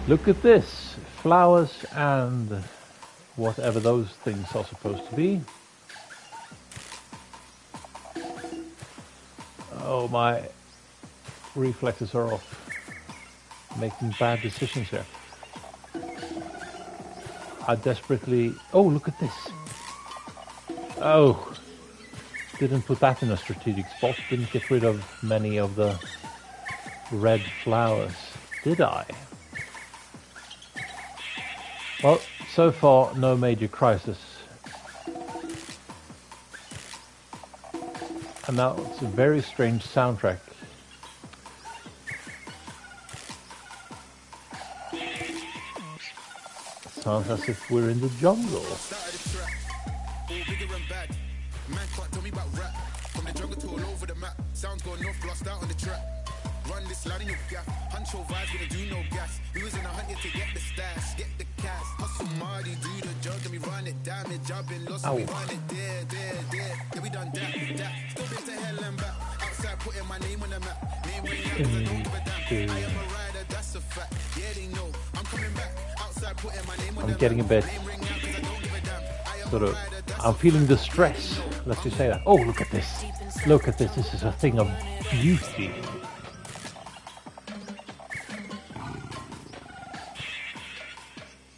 Look at this, flowers and whatever those things are supposed to be. Oh, my reflexes are off. Making bad decisions here. I desperately... Oh, look at this. Oh, didn't put that in a strategic spot. Didn't get rid of many of the red flowers, did I? Well, so far, no major crisis. And now it's a very strange soundtrack. Sounds as if we're in the jungle. Run this line in your gap. Huncho vibes gonna do no gas. We was in a hunt to get the stash, get the cash. Hustle Marty, do the job, then we run it. Damage, I've been lost, so we run it. There. Yeah, we done that. Still been to hell and back. Outside, putting my name on the map. Name ring out, 'cause I don't give a damn. I am a rider, that's a fact. Yeah, they know I'm coming back. Outside, putting my name on the map. I'm getting a bit sort of... I'm feeling the stress let's just say that. Oh, look at this. Look at this. This is a thing of beauty.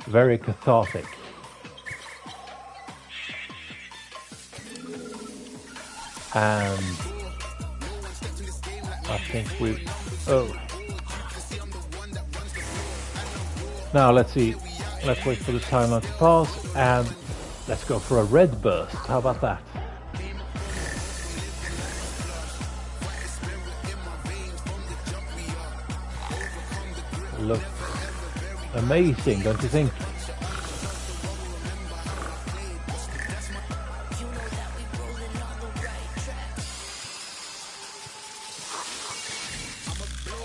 Very cathartic. And I think we... Oh. Now let's see. Let's wait for the timeline to pass and let's go for a red burst. How about that? Looks amazing, don't you think?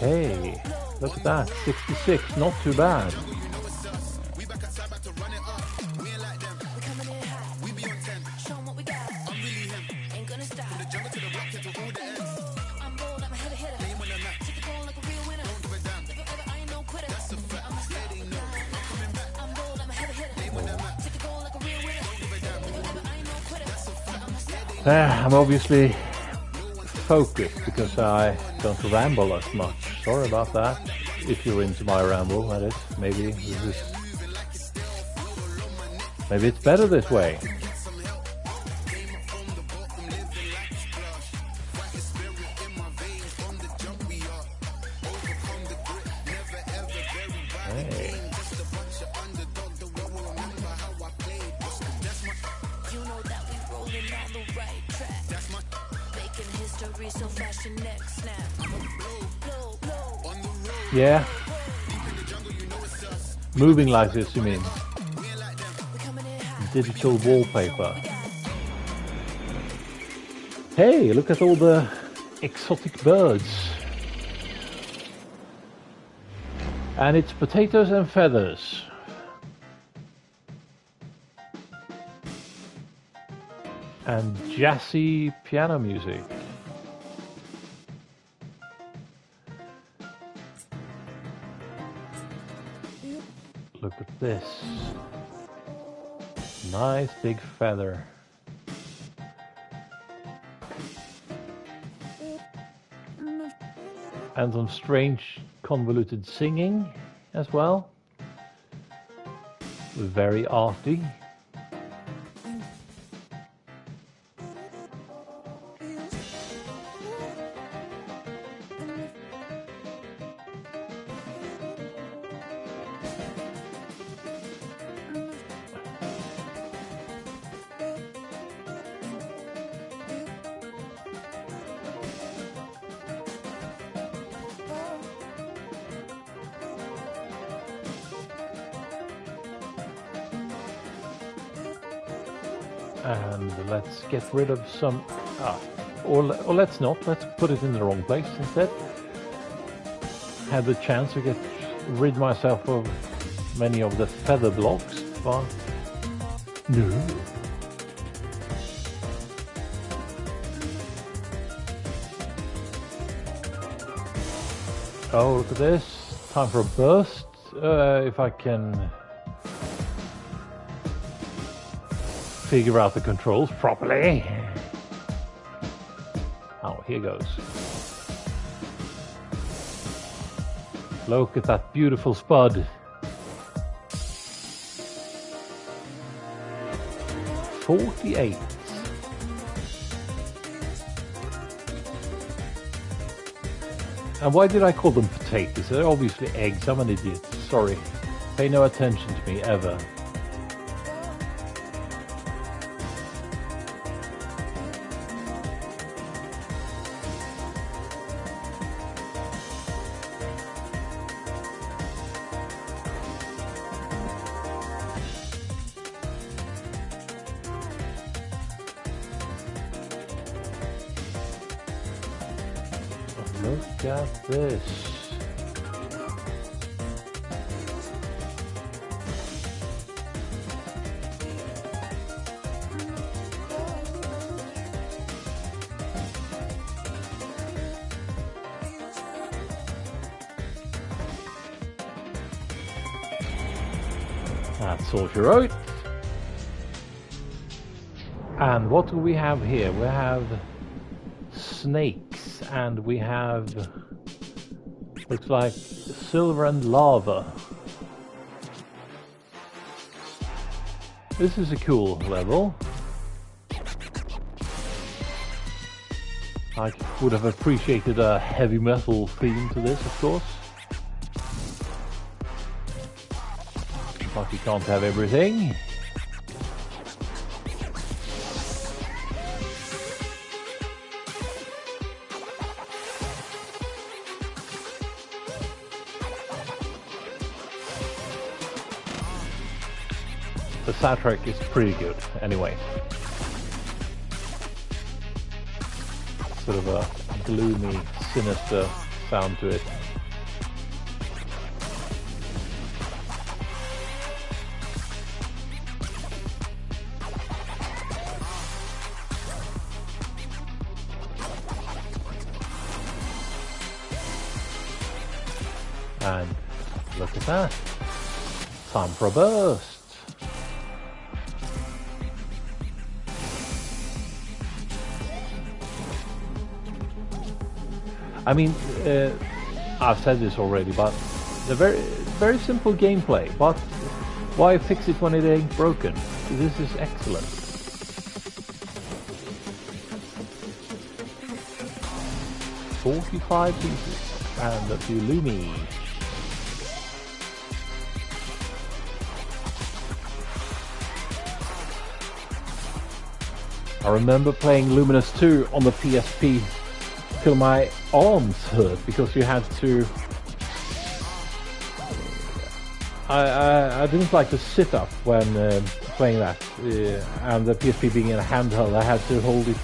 Hey, look at that, 66, not too bad. I'm obviously focused because I don't ramble as much. Sorry about that. If you're into my ramble, that is. Maybe it's better this way. Hey. Yeah. Moving like this, you mean? Digital wallpaper. Hey, look at all the exotic birds. And it's potatoes and feathers. And jazzy piano music. Look at this. Nice big feather. And some strange convoluted singing as well. Very arty. And let's get rid of some, or let's not, let's put it in the wrong place instead. Had the chance to get rid myself of many of the feather blocks, but no. Oh, look at this, time for a burst, if I can figure out the controls properly. Oh, here goes. Look at that beautiful spud. $48. And why did I call them potatoes? They're obviously eggs. I'm an idiot. Sorry. Pay no attention to me ever. Look at this. That's all she wrote. And what do we have here? We have snakes, and we have, looks like silver and lava. This is a cool level. I would have appreciated a heavy metal theme to this, of course. But you can't have everything. The soundtrack is pretty good, anyway. Sort of a gloomy, sinister sound to it. And look at that. Time for a burst. I mean, I've said this already, but the very simple gameplay. But why fix it when it ain't broken? This is excellent. $45 pieces and a few Lumines. I remember playing Lumines 2 on the PSP till my arms hurt because you had to. I didn't like to sit up when playing that, and the PSP being in a handheld, I had to hold it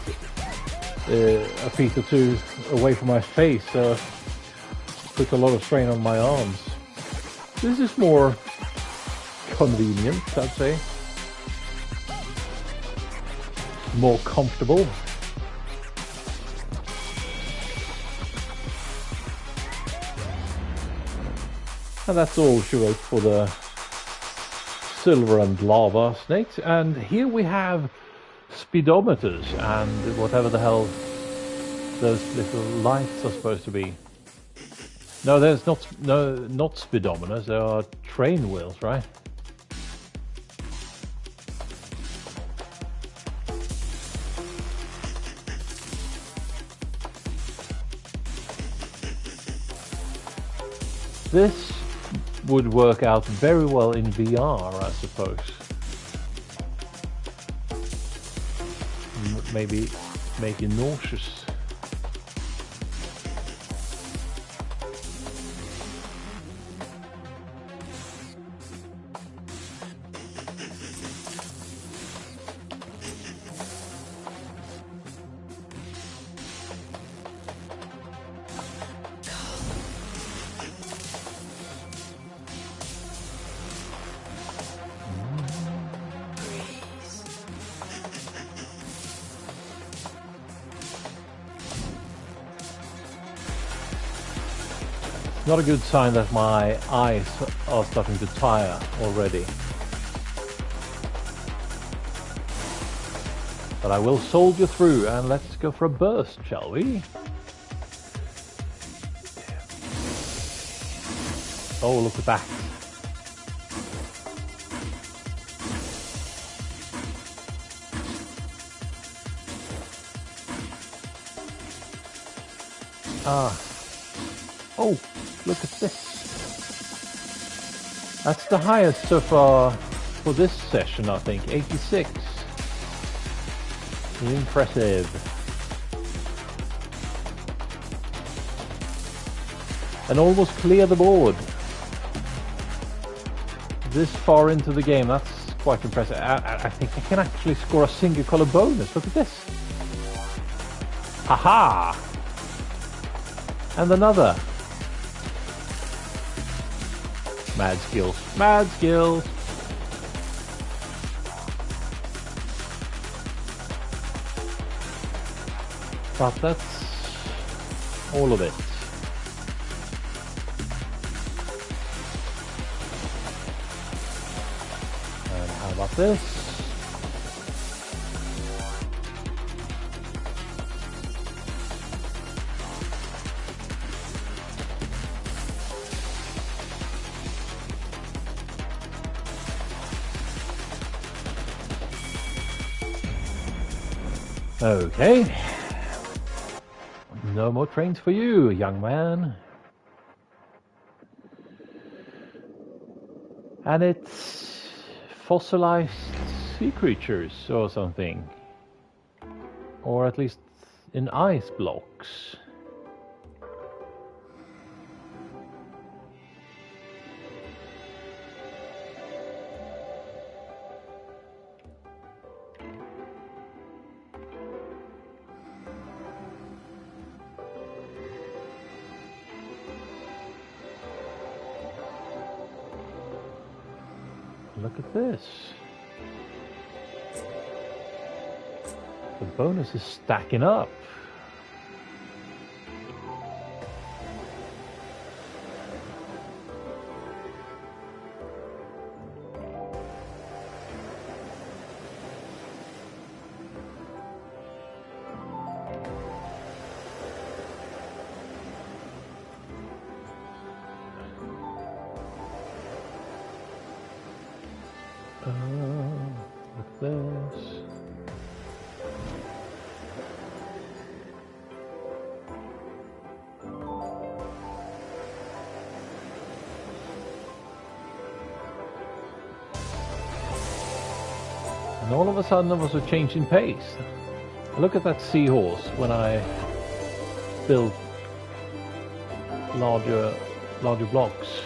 a feet or two away from my face, so it put a lot of strain on my arms. This is more convenient, I'd say. More comfortable. And that's all she wrote for the silver and lava snakes. And here we have speedometers and whatever the hell those little lights are supposed to be. No, there's not speedometers. There are train wheels, right? This would work out very well in VR, I suppose. Maybe make you nauseous. Not a good sign that my eyes are starting to tire already. But I will soldier through, and let's go for a burst, shall we? Oh, look at that. Ah. Oh, look at this. That's the highest so far for this session, I think. 86. Impressive. And almost clear the board. This far into the game, that's quite impressive. I think I can actually score a single color bonus. Look at this. Haha! And another. Mad skills. Mad skills! But that's all of it. And how about this? Okay. No more trains for you, young man. And it's fossilized sea creatures or something. Or at least in ice blocks. Look at this. The bonus is stacking up. Look at this. And all of a sudden there was a change in pace. Look at that seahorse when I built larger blocks.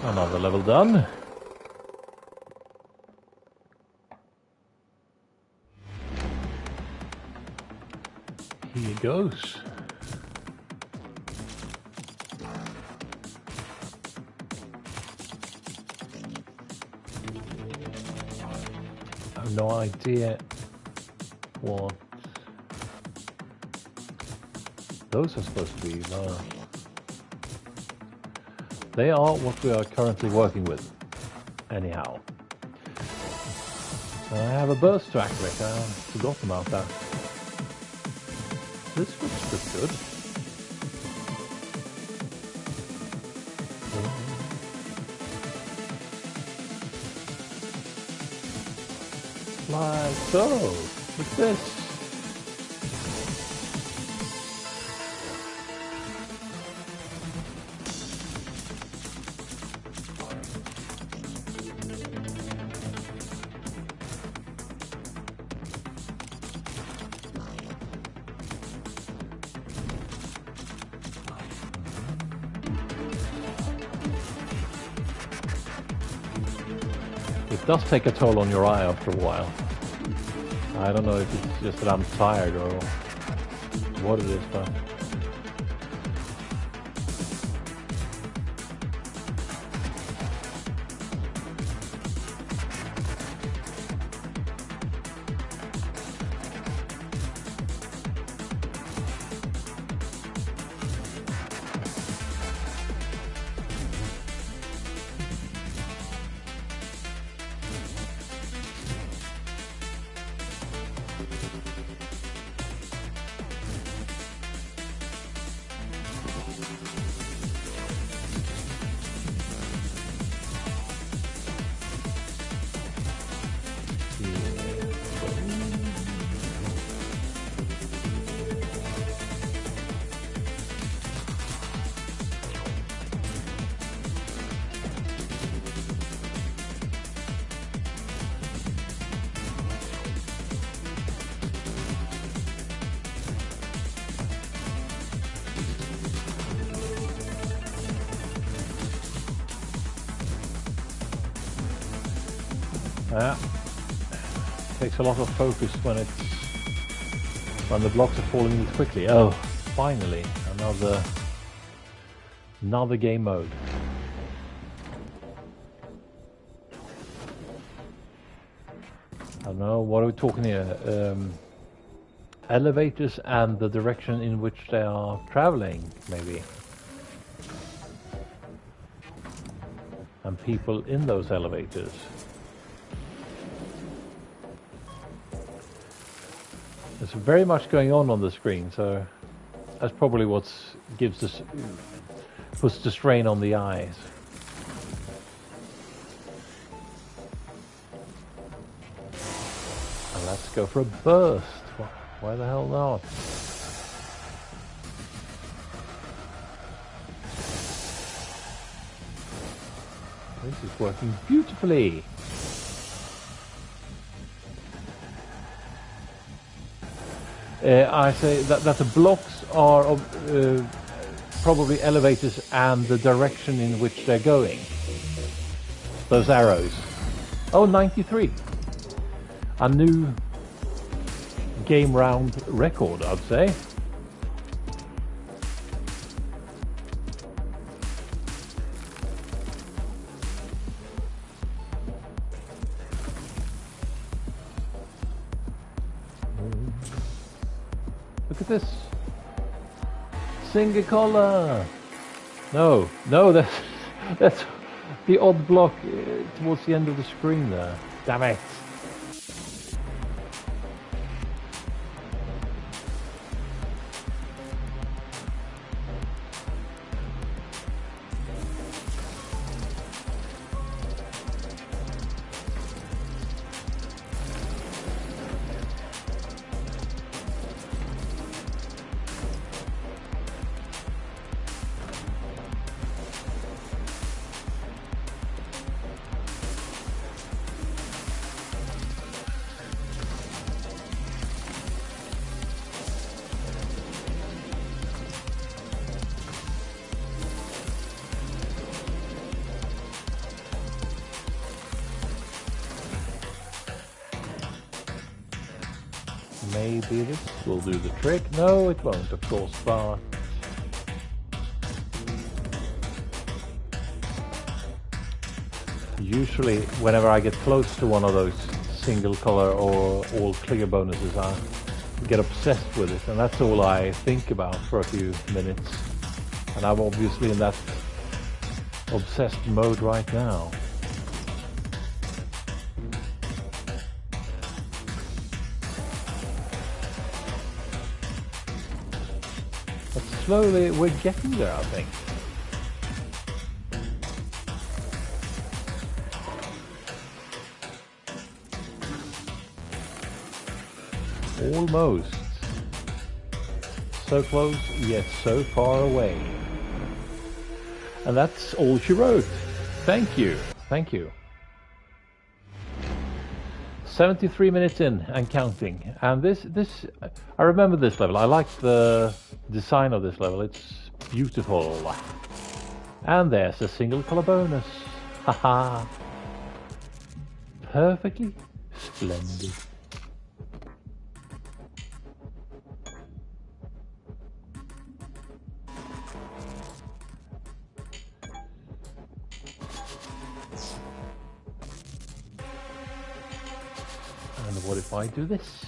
Another level done. Here goes. I have no idea what those are supposed to be. No. They are what we are currently working with, anyhow. I have a burst to activate, I forgot about that. This looks pretty good. Like so, look at this. It does take a toll on your eye after a while. I don't know if it's just that I'm tired or what it is, but... Yeah. Takes a lot of focus when the blocks are falling this quickly. Oh, finally another game mode. I don't know, what are we talking here? Elevators and the direction in which they are traveling, maybe. And people in those elevators. There's very much going on the screen, so that's probably what puts the strain on the eyes. And let's go for a burst. Why the hell not? This is working beautifully. I say that the blocks are probably elevators and the direction in which they're going. Those arrows. Oh, 93. A new game round record, I'd say. Look at this. Single color. No, that's the odd block towards the end of the screen there. Damn it. Maybe this will do the trick. No, it won't, of course, but... Usually, whenever I get close to one of those single color or all clear bonuses, I get obsessed with it, and that's all I think about for a few minutes. And I'm obviously in that obsessed mode right now. Slowly, we're getting there, I think. Almost. So close, yet so far away. And that's all she wrote. Thank you. Thank you. 73 minutes in and counting. And this I remember this level. I like the design of this level. It's beautiful. And there's a single color bonus. Haha. Perfectly splendid. And what if I do this?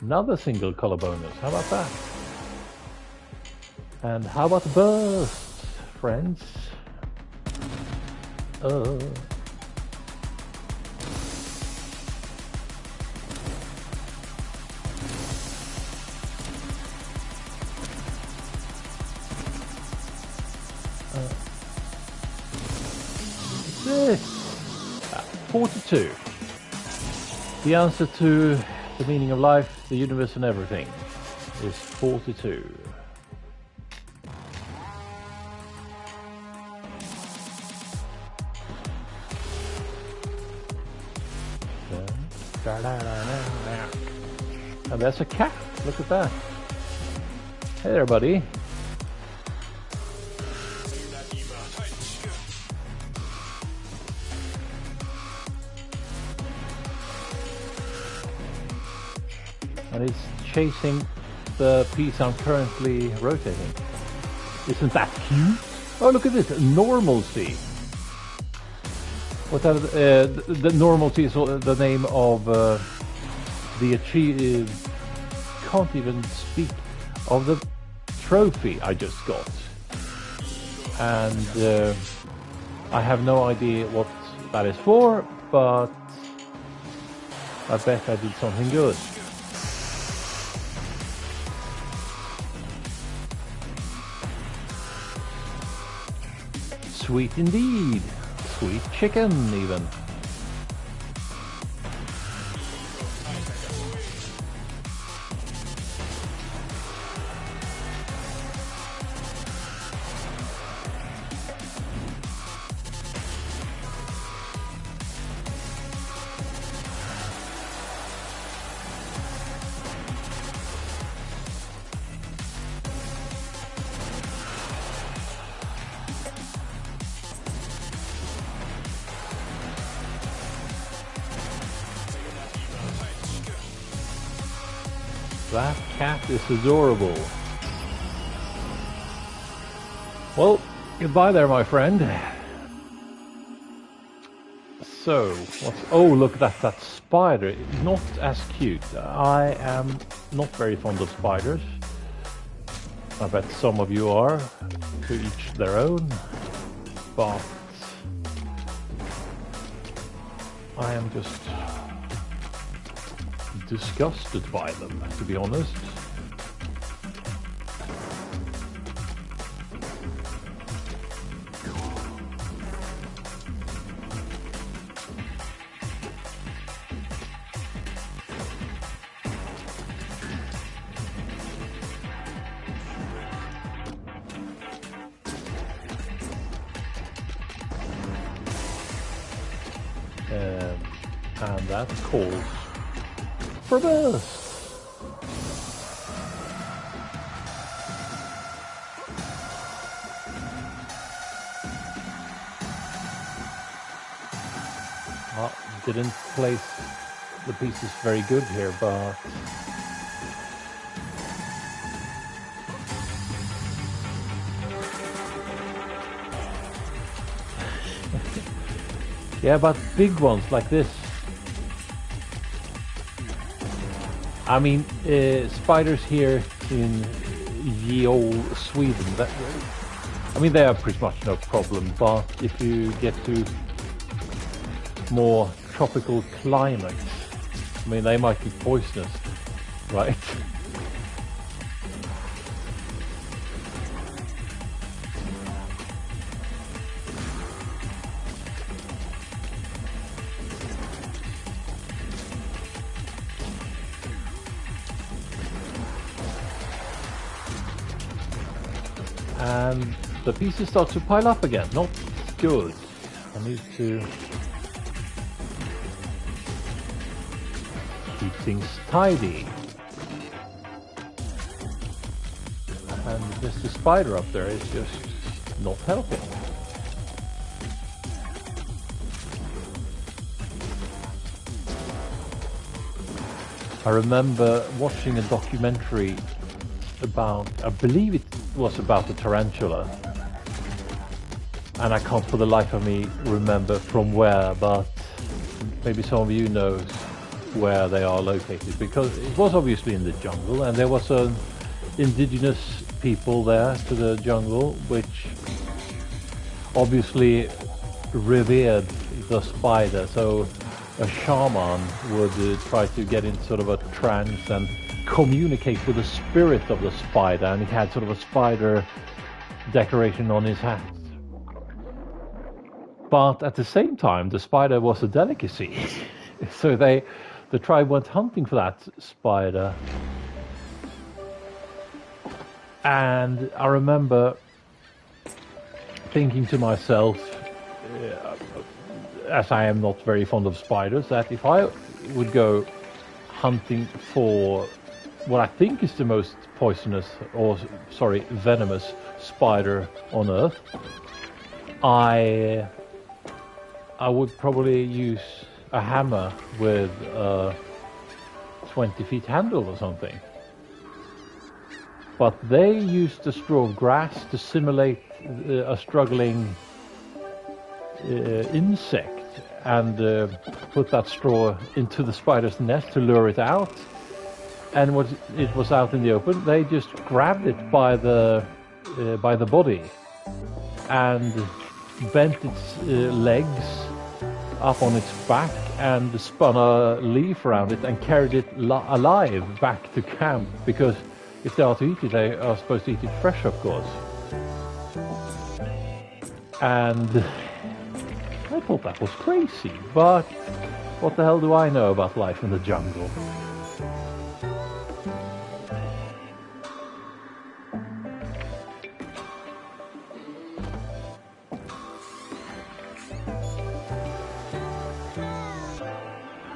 Another single color bonus. How about that? And how about the burst, friends? This 42. The answer to the meaning of life, the universe, and everything is 42. And there's a cat. Look at that. Hey there, buddy. and it's chasing the piece I'm currently rotating. Isn't that cute? Oh, look at this, normalcy. What the normalcy is the name of the achieve. Can't even speak of the trophy I just got, and I have no idea what that is for, but I bet I did something good. Sweet indeed. Sweet chicken, even. That cat is adorable. Well, goodbye there, my friend. So, oh, look at that spider. Not as cute. I am not very fond of spiders. I bet some of you are, to each their own. But I am just disgusted by them, to be honest. And that calls for burst. Didn't place the pieces very good here, but yeah, but big ones like this. I mean, spiders here in ye old Sweden, I mean, they are pretty much no problem, but if you get to more tropical climates, I mean, they might be poisonous, right? And the pieces start to pile up again. Not good. I need to keep things tidy. And just the spider up there is just not helping. I remember watching a documentary about, I believe it was about the tarantula, and I can't for the life of me remember from where, but maybe some of you knows where they are located, because it was obviously in the jungle, and there was an indigenous people there to the jungle which obviously revered the spider, so a shaman would try to get in sort of a trance and communicate with the spirit of the spider, and he had sort of a spider decoration on his hat. But at the same time, the spider was a delicacy. So the tribe went hunting for that spider. And I remember thinking to myself, as I am not very fond of spiders, that if I would go hunting for what I think is the most poisonous, or sorry, venomous spider on Earth, I would probably use a hammer with a 20 feet handle or something. But they used a straw of grass to simulate a struggling insect and put that straw into the spider's nest to lure it out. And when it was out in the open, they just grabbed it by the body and bent its legs up on its back and spun a leaf around it and carried it alive back to camp, because if they are to eat it, they are supposed to eat it fresh, of course. And I thought that was crazy, but what the hell do I know about life in the jungle?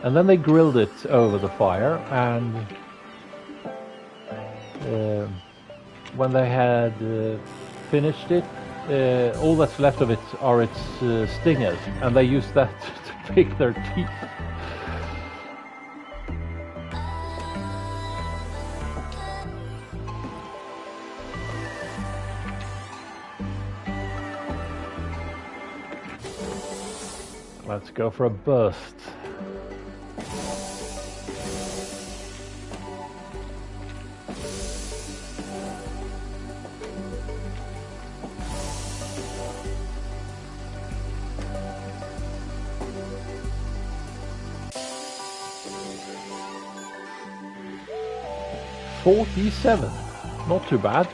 And then they grilled it over the fire, and when they had finished it, all that's left of it are its stingers, and they used that to pick their teeth. Let's go for a burst. $47, not too bad.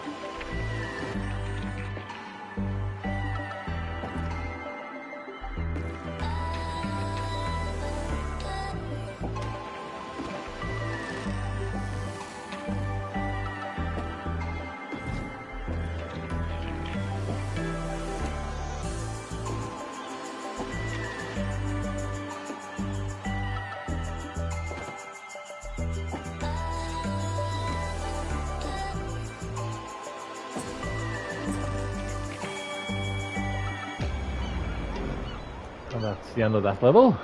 And that's the end of that level.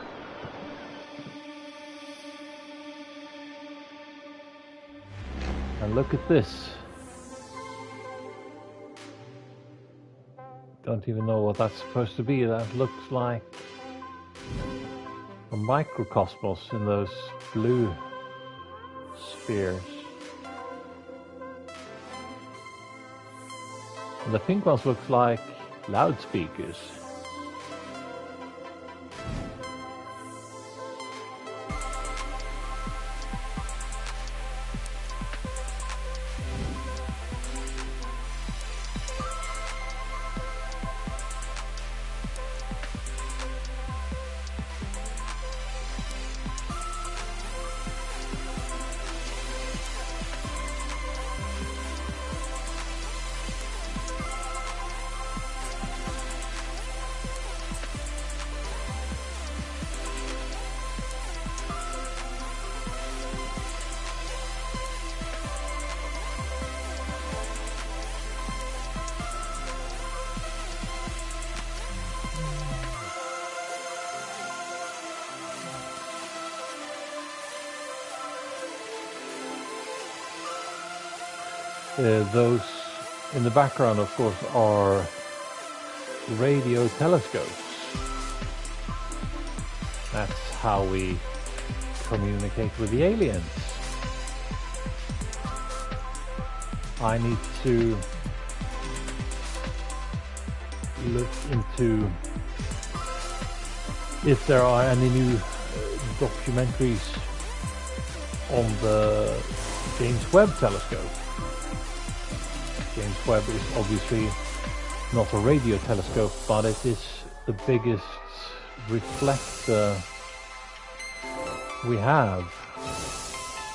And look at this. Don't even know what that's supposed to be. That looks like a microcosmos in those blue spheres. And the pink ones looks like loudspeakers. Those in the background, of course, are radio telescopes. That's how we communicate with the aliens. I need to look into if there are any new documentaries on the James Webb telescope. James Webb is obviously not a radio telescope, but it is the biggest reflector we have.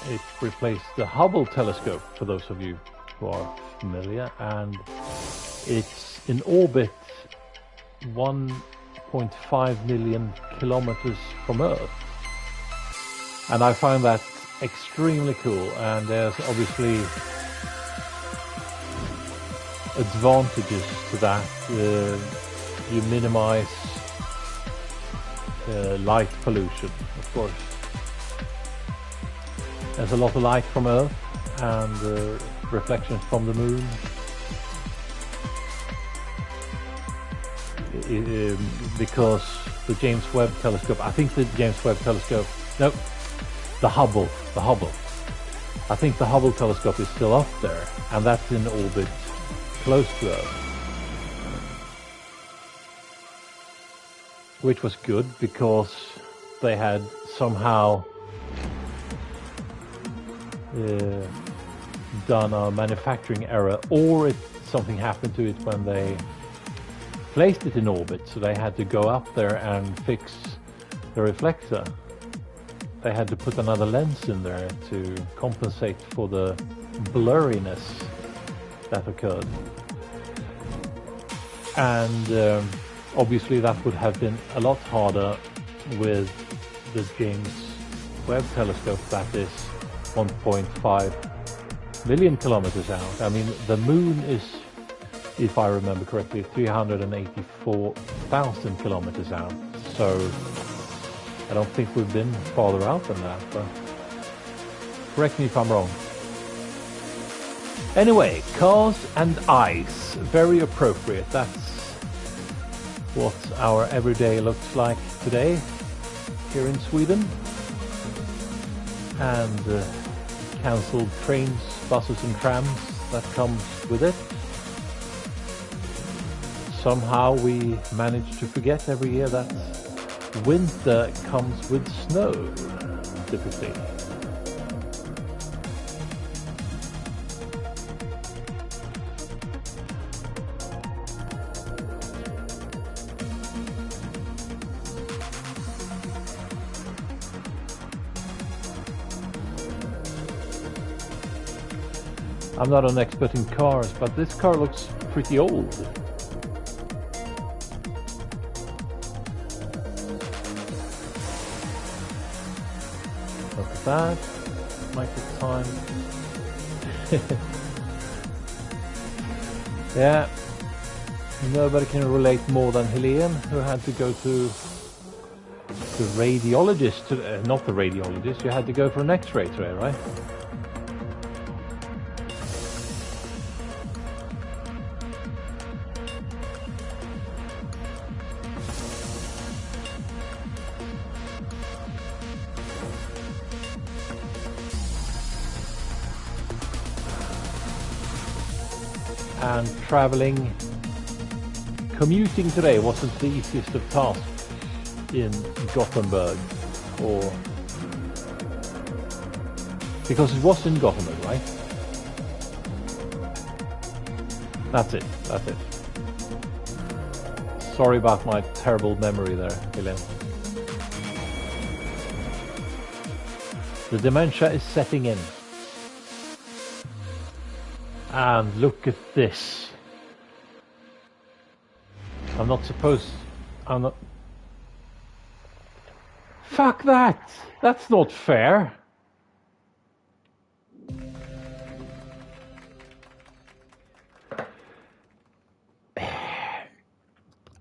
It replaced the Hubble telescope, for those of you who are familiar, and it's in orbit 1.5 million kilometers from Earth. And I find that extremely cool, and there's obviously advantages to that. You minimize light pollution, of course. There's a lot of light from Earth and reflections from the moon. Because the James Webb telescope, I think the James Webb telescope, no, the Hubble. I think the Hubble telescope is still up there, and that's in orbit close to Earth. Which was good because they had somehow done a manufacturing error, or something happened to it when they placed it in orbit, so they had to go up there and fix the reflector. They had to put another lens in there to compensate for the blurriness that occurred. And obviously that would have been a lot harder with the James Webb telescope that is 1.5 million kilometers out. I mean, the moon is, if I remember correctly, 384,000 kilometers out. So I don't think we've been farther out than that, but correct me if I'm wrong. Anyway, cars and ice, very appropriate. That's what our everyday looks like today here in Sweden. And cancelled trains, buses and trams that comes with it. Somehow we manage to forget every year that winter comes with snow, typically. I'm not an expert in cars, but this car looks pretty old. Look at that. Might take time. Yeah. Nobody can relate more than Helene, who had to go to the radiologist. Not the radiologist, you had to go for an X-ray today, right? And traveling, commuting today wasn't the easiest of tasks in Gothenburg, or because it was in Gothenburg, right? That's it. Sorry about my terrible memory there, Helene. The dementia is setting in. And look at this. I'm not. Fuck that! That's not fair.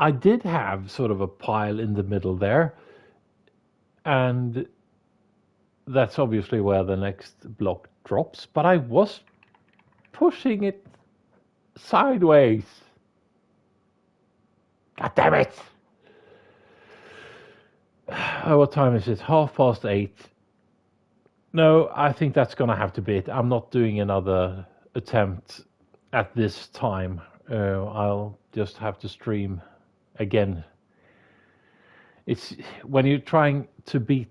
I did have sort of a pile in the middle there. And that's obviously where the next block drops. But I was pushing it sideways. God damn it! What time is it? 8:30. No, I think that's gonna have to be it. I'm not doing another attempt at this time. I'll just have to stream again. It's when you're trying to beat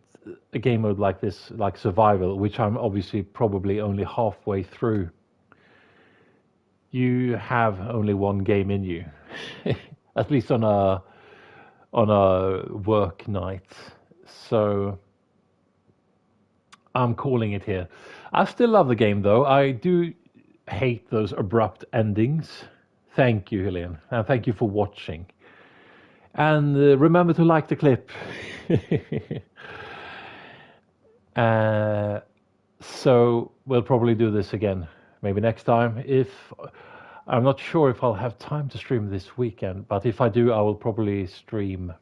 a game mode like this, like survival, which I'm obviously probably only halfway through. You have only one game in you, at least on a work night. So I'm calling it here. I still love the game, though. I do hate those abrupt endings. Thank you, Helene, and thank you for watching. And remember to like the clip. So we'll probably do this again. Maybe next time. I'm not sure if I'll have time to stream this weekend, but if I do, I will probably stream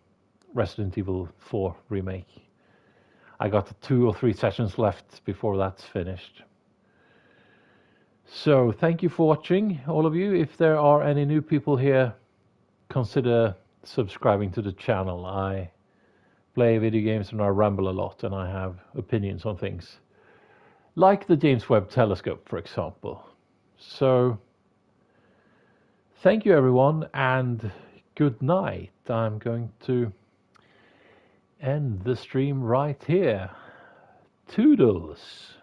Resident Evil 4 Remake. I got 2 or 3 sessions left before that's finished. So thank you for watching, all of you. If there are any new people here, consider subscribing to the channel. I play video games and I ramble a lot, and I have opinions on things, like the James Webb Telescope, for example. So thank you, everyone, and good night. I'm going to end the stream right here. Toodles.